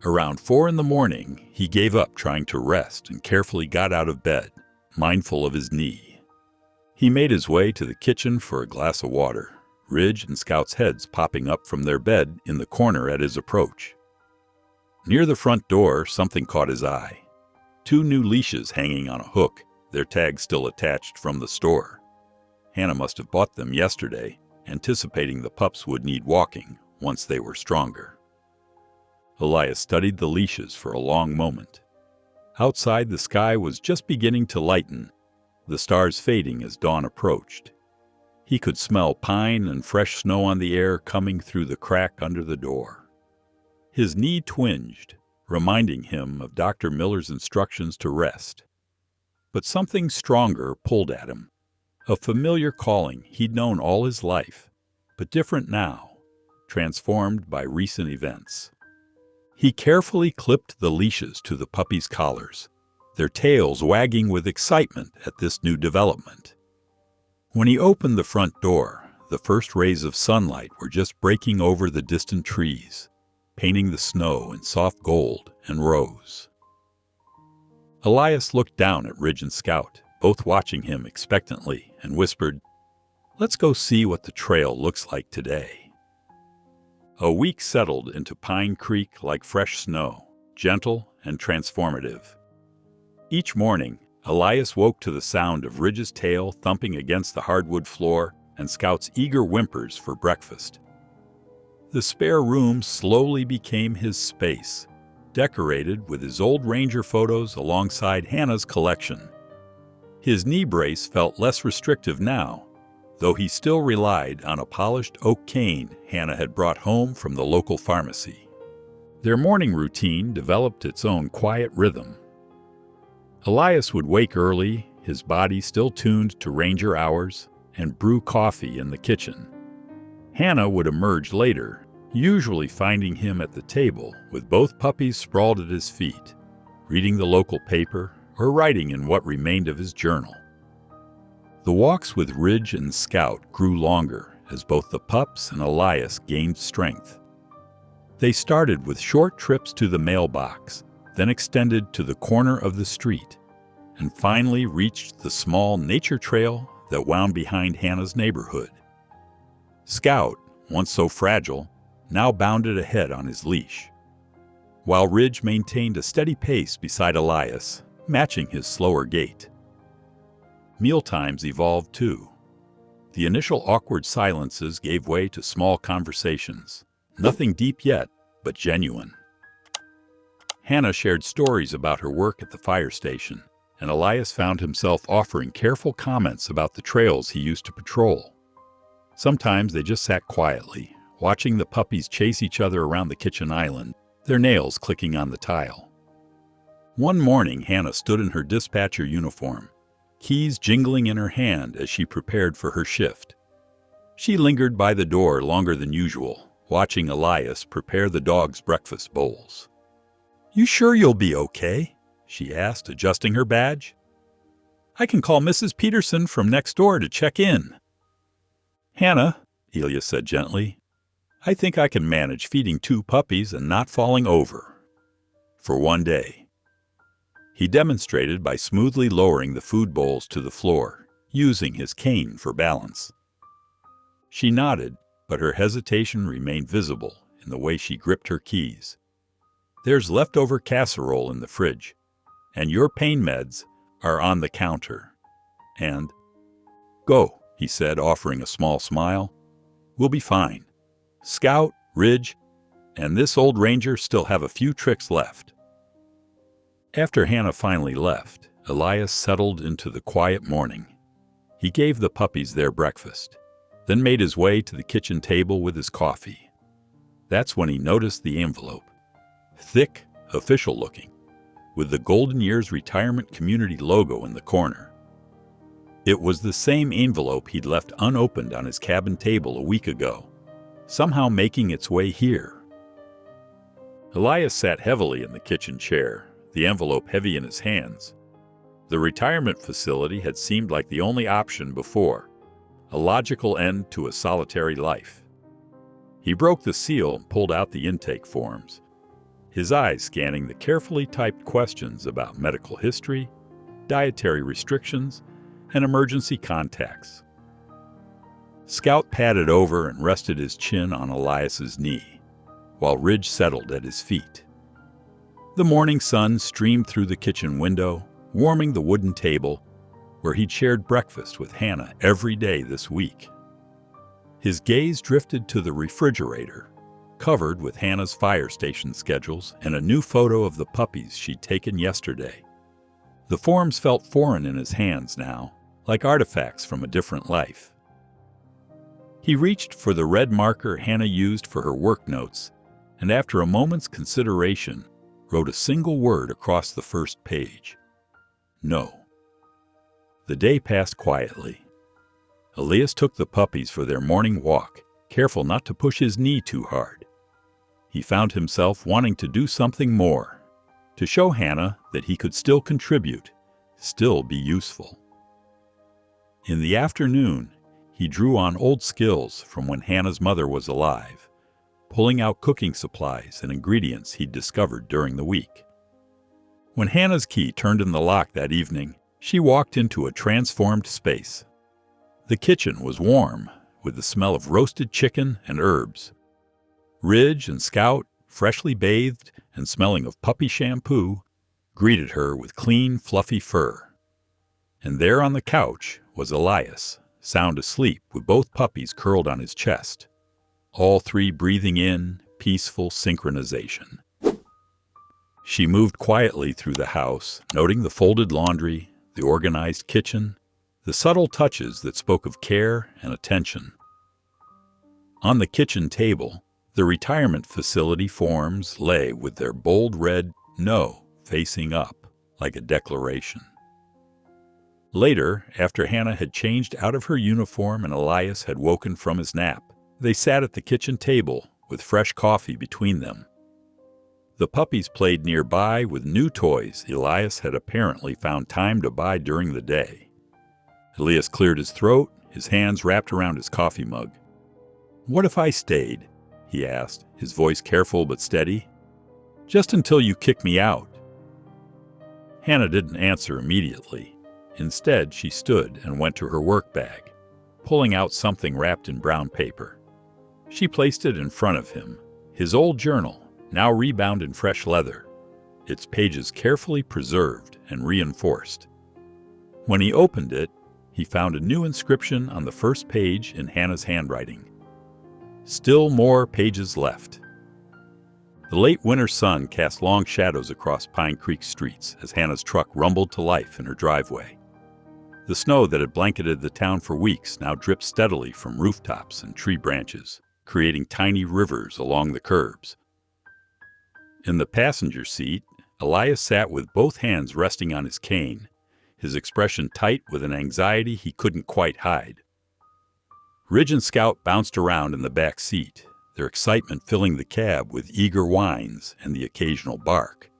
Around 4 a.m, he gave up trying to rest and carefully got out of bed, mindful of his knee. He made his way to the kitchen for a glass of water, Ridge and Scout's heads popping up from their bed in the corner at his approach. Near the front door, something caught his eye. 2 new leashes hanging on a hook, their tags still attached from the store. Hannah must have bought them yesterday, anticipating the pups would need walking once they were stronger. Elias studied the leashes for a long moment. Outside, the sky was just beginning to lighten, the stars fading as dawn approached. He could smell pine and fresh snow on the air coming through the crack under the door. His knee twinged, reminding him of Dr. Miller's instructions to rest. But something stronger pulled at him, a familiar calling he'd known all his life, but different now, transformed by recent events. He carefully clipped the leashes to the puppies' collars, their tails wagging with excitement at this new development. When he opened the front door, the first rays of sunlight were just breaking over the distant trees, painting the snow in soft gold and rose. Elias looked down at Ridge and Scout, both watching him expectantly, and whispered, "Let's go see what the trail looks like today." A week settled into Pine Creek like fresh snow, gentle and transformative. Each morning, Elias woke to the sound of Ridge's tail thumping against the hardwood floor and Scout's eager whimpers for breakfast. The spare room slowly became his space, decorated with his old ranger photos alongside Hannah's collection. His knee brace felt less restrictive now, though he still relied on a polished oak cane Hannah had brought home from the local pharmacy. Their morning routine developed its own quiet rhythm. Elias would wake early, his body still tuned to ranger hours, and brew coffee in the kitchen. Hannah would emerge later, usually finding him at the table with both puppies sprawled at his feet, reading the local paper or writing in what remained of his journal. The walks with Ridge and Scout grew longer as both the pups and Elias gained strength. They started with short trips to the mailbox, then extended to the corner of the street, and finally reached the small nature trail that wound behind Hannah's neighborhood. Scout, once so fragile, now bounded ahead on his leash, while Ridge maintained a steady pace beside Elias, matching his slower gait. Mealtimes evolved too. The initial awkward silences gave way to small conversations, nothing deep yet, but genuine. Hannah shared stories about her work at the fire station, and Elias found himself offering careful comments about the trails he used to patrol. Sometimes they just sat quietly, watching the puppies chase each other around the kitchen island, their nails clicking on the tile. One morning, Hannah stood in her dispatcher uniform, keys jingling in her hand as she prepared for her shift. She lingered by the door longer than usual, watching Elias prepare the dog's breakfast bowls. "You sure you'll be okay?" she asked, adjusting her badge. "I can call Mrs. Peterson from next door to check in." "Hannah," Elias said gently, "I think I can manage feeding 2 puppies and not falling over. For one day." He demonstrated by smoothly lowering the food bowls to the floor, using his cane for balance. She nodded, but her hesitation remained visible in the way she gripped her keys. "There's leftover casserole in the fridge, and your pain meds are on the counter. And go," he said, offering a small smile. "We'll be fine. Scout, Ridge, and this old ranger still have a few tricks left." After Hannah finally left, Elias settled into the quiet morning. He gave the puppies their breakfast, then made his way to the kitchen table with his coffee. That's when he noticed the envelope. Thick, official-looking, with the Golden Years Retirement Community logo in the corner. It was the same envelope he'd left unopened on his cabin table a week ago, somehow making its way here. Elias sat heavily in the kitchen chair, the envelope heavy in his hands. The retirement facility had seemed like the only option before, a logical end to a solitary life. He broke the seal and pulled out the intake forms, his eyes scanning the carefully typed questions about medical history, dietary restrictions, and emergency contacts. Scout padded over and rested his chin on Elias's knee, while Ridge settled at his feet. The morning sun streamed through the kitchen window, warming the wooden table where he'd shared breakfast with Hannah every day this week. His gaze drifted to the refrigerator, covered with Hannah's fire station schedules and a new photo of the puppies she'd taken yesterday. The forms felt foreign in his hands now, like artifacts from a different life. He reached for the red marker Hannah used for her work notes, and after a moment's consideration, wrote a single word across the first page. No. The day passed quietly. Elias took the puppies for their morning walk, careful not to push his knee too hard. he found himself wanting to do something more, to show Hannah that he could still contribute, still be useful. In the afternoon, he drew on old skills from when Hannah's mother was alive, pulling out cooking supplies and ingredients he'd discovered during the week. When Hannah's key turned in the lock that evening, she walked into a transformed space. The kitchen was warm, with the smell of roasted chicken and herbs. Ridge and Scout, freshly bathed and smelling of puppy shampoo, greeted her with clean, fluffy fur. And there on the couch was Elias, sound asleep with both puppies curled on his chest, all three breathing in peaceful synchronization. She moved quietly through the house, noting the folded laundry, the organized kitchen, the subtle touches that spoke of care and attention. On the kitchen table, the retirement facility forms lay with their bold red "No" facing up, like a declaration. Later, after Hannah had changed out of her uniform and Elias had woken from his nap, they sat at the kitchen table with fresh coffee between them. The puppies played nearby with new toys Elias had apparently found time to buy during the day. Elias cleared his throat, his hands wrapped around his coffee mug. "What if I stayed?" he asked, his voice careful but steady. "Just until you kick me out." Hannah didn't answer immediately. Instead, she stood and went to her work bag, pulling out something wrapped in brown paper. She placed it in front of him, his old journal, now rebound in fresh leather, its pages carefully preserved and reinforced. When he opened it, he found a new inscription on the first page in Hannah's handwriting. "Still more pages left." The late winter sun cast long shadows across Pine Creek streets as Hannah's truck rumbled to life in her driveway. The snow that had blanketed the town for weeks now dripped steadily from rooftops and tree branches, creating tiny rivers along the curbs. In the passenger seat, Elias sat with both hands resting on his cane, his expression tight with an anxiety he couldn't quite hide. Ridge and Scout bounced around in the back seat, their excitement filling the cab with eager whines and the occasional bark.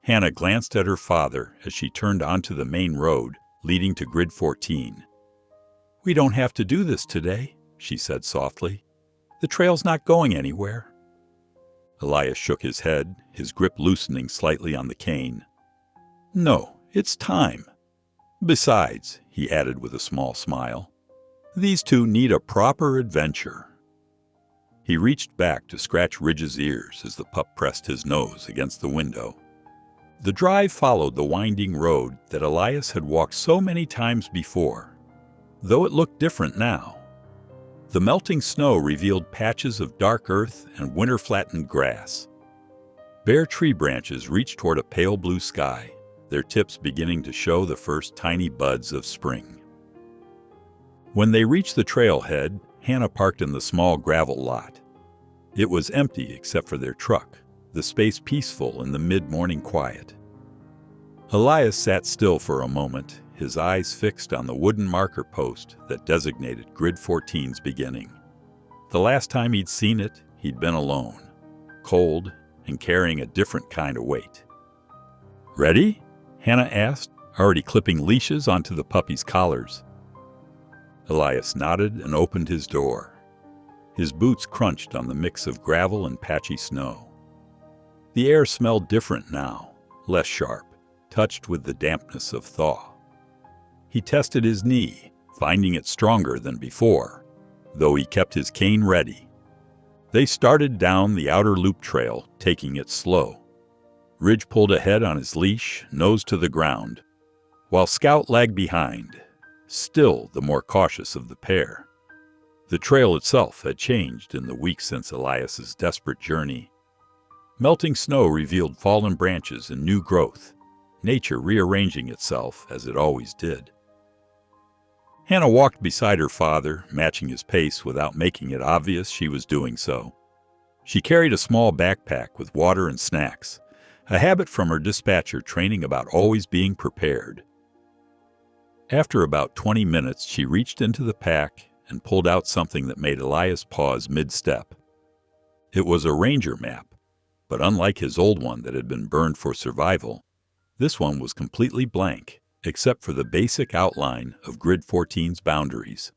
Hannah glanced at her father as she turned onto the main road leading to Grid 14. "We don't have to do this today," she said softly. "The trail's not going anywhere." Elias shook his head, his grip loosening slightly on the cane. "No, it's time. Besides," he added with a small smile, "these two need a proper adventure." He reached back to scratch Ridge's ears as the pup pressed his nose against the window. The drive followed the winding road that Elias had walked so many times before, though it looked different now. The melting snow revealed patches of dark earth and winter-flattened grass. Bare tree branches reached toward a pale blue sky, their tips beginning to show the first tiny buds of spring. When they reached the trailhead, Hannah parked in the small gravel lot. It was empty except for their truck, the space peaceful in the mid-morning quiet. Elias sat still for a moment, his eyes fixed on the wooden marker post that designated Grid 14's beginning. The last time he'd seen it, he'd been alone, cold and carrying a different kind of weight. "Ready?" Hannah asked, already clipping leashes onto the puppy's collars. Elias nodded and opened his door. His boots crunched on the mix of gravel and patchy snow. The air smelled different now, less sharp, touched with the dampness of thaw. He tested his knee, finding it stronger than before, though he kept his cane ready. They started down the outer loop trail, taking it slow. Ridge pulled ahead on his leash, nose to the ground, while Scout lagged behind, still the more cautious of the pair. The trail itself had changed in the weeks since Elias's desperate journey. Melting snow revealed fallen branches and new growth, nature rearranging itself as it always did. Hannah walked beside her father, matching his pace without making it obvious she was doing so. She carried a small backpack with water and snacks, a habit from her dispatcher training about always being prepared. After about 20 minutes, she reached into the pack and pulled out something that made Elias pause mid-step. It was a ranger map, but unlike his old one that had been burned for survival, this one was completely blank, except for the basic outline of Grid 14's boundaries.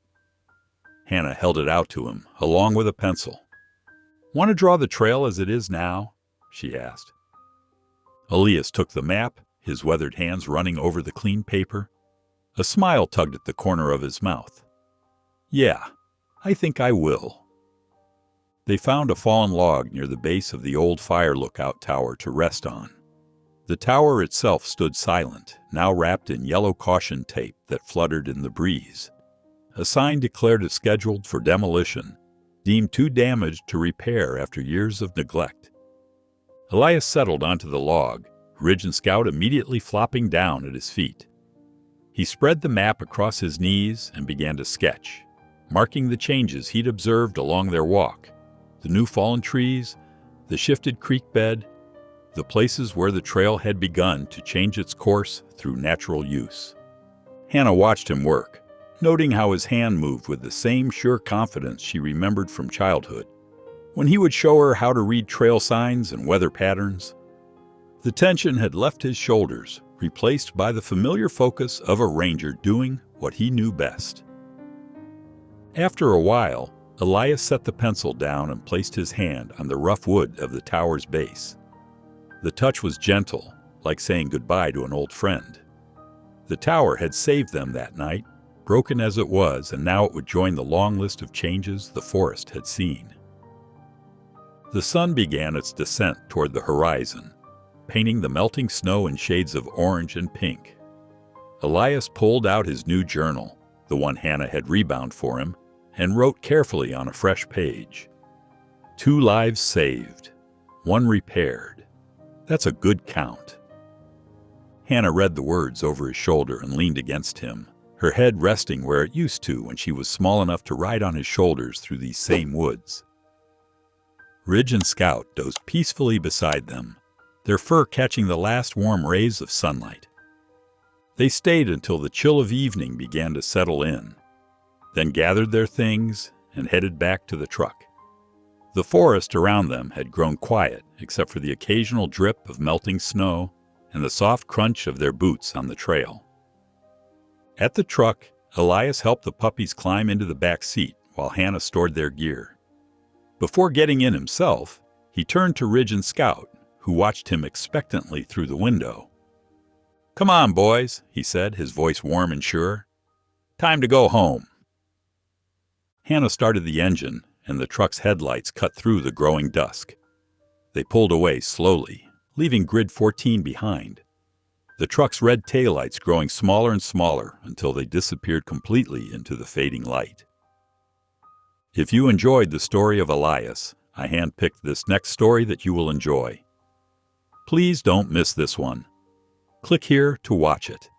Hannah held it out to him, along with a pencil. "Want to draw the trail as it is now?" she asked. Elias took the map, his weathered hands running over the clean paper. A smile tugged at the corner of his mouth. "Yeah, I think I will." They found a fallen log near the base of the old fire lookout tower to rest on. The tower itself stood silent, now wrapped in yellow caution tape that fluttered in the breeze. A sign declared it scheduled for demolition, deemed too damaged to repair after years of neglect. Elias settled onto the log, Ridge and Scout immediately flopping down at his feet. He spread the map across his knees and began to sketch, marking the changes he'd observed along their walk, the new fallen trees, the shifted creek bed, the places where the trail had begun to change its course through natural use. Hannah watched him work, noting how his hand moved with the same sure confidence she remembered from childhood, when he would show her how to read trail signs and weather patterns. The tension had left his shoulders, replaced by the familiar focus of a ranger doing what he knew best. After a while, Elias set the pencil down and placed his hand on the rough wood of the tower's base. The touch was gentle, like saying goodbye to an old friend. The tower had saved them that night, broken as it was, and now it would join the long list of changes the forest had seen. The sun began its descent toward the horizon, painting the melting snow in shades of orange and pink. Elias pulled out his new journal, the one Hannah had rebound for him, and wrote carefully on a fresh page. 2 lives saved, 1 repaired. That's a good count. Hannah read the words over his shoulder and leaned against him, her head resting where it used to when she was small enough to ride on his shoulders through these same woods. Ridge and Scout dozed peacefully beside them, their fur catching the last warm rays of sunlight. They stayed until the chill of evening began to settle in, then gathered their things and headed back to the truck. The forest around them had grown quiet except for the occasional drip of melting snow and the soft crunch of their boots on the trail. At the truck, Elias helped the puppies climb into the back seat while Hannah stored their gear. Before getting in himself, he turned to Ridge and Scout, who watched him expectantly through the window. "Come on, boys," he said, his voice warm and sure. "Time to go home." Hannah started the engine, and the truck's headlights cut through the growing dusk. They pulled away slowly, leaving Grid 14 behind, the truck's red taillights growing smaller and smaller until they disappeared completely into the fading light. If you enjoyed the story of Elias, I handpicked this next story that you will enjoy. Please don't miss this one. Click here to watch it.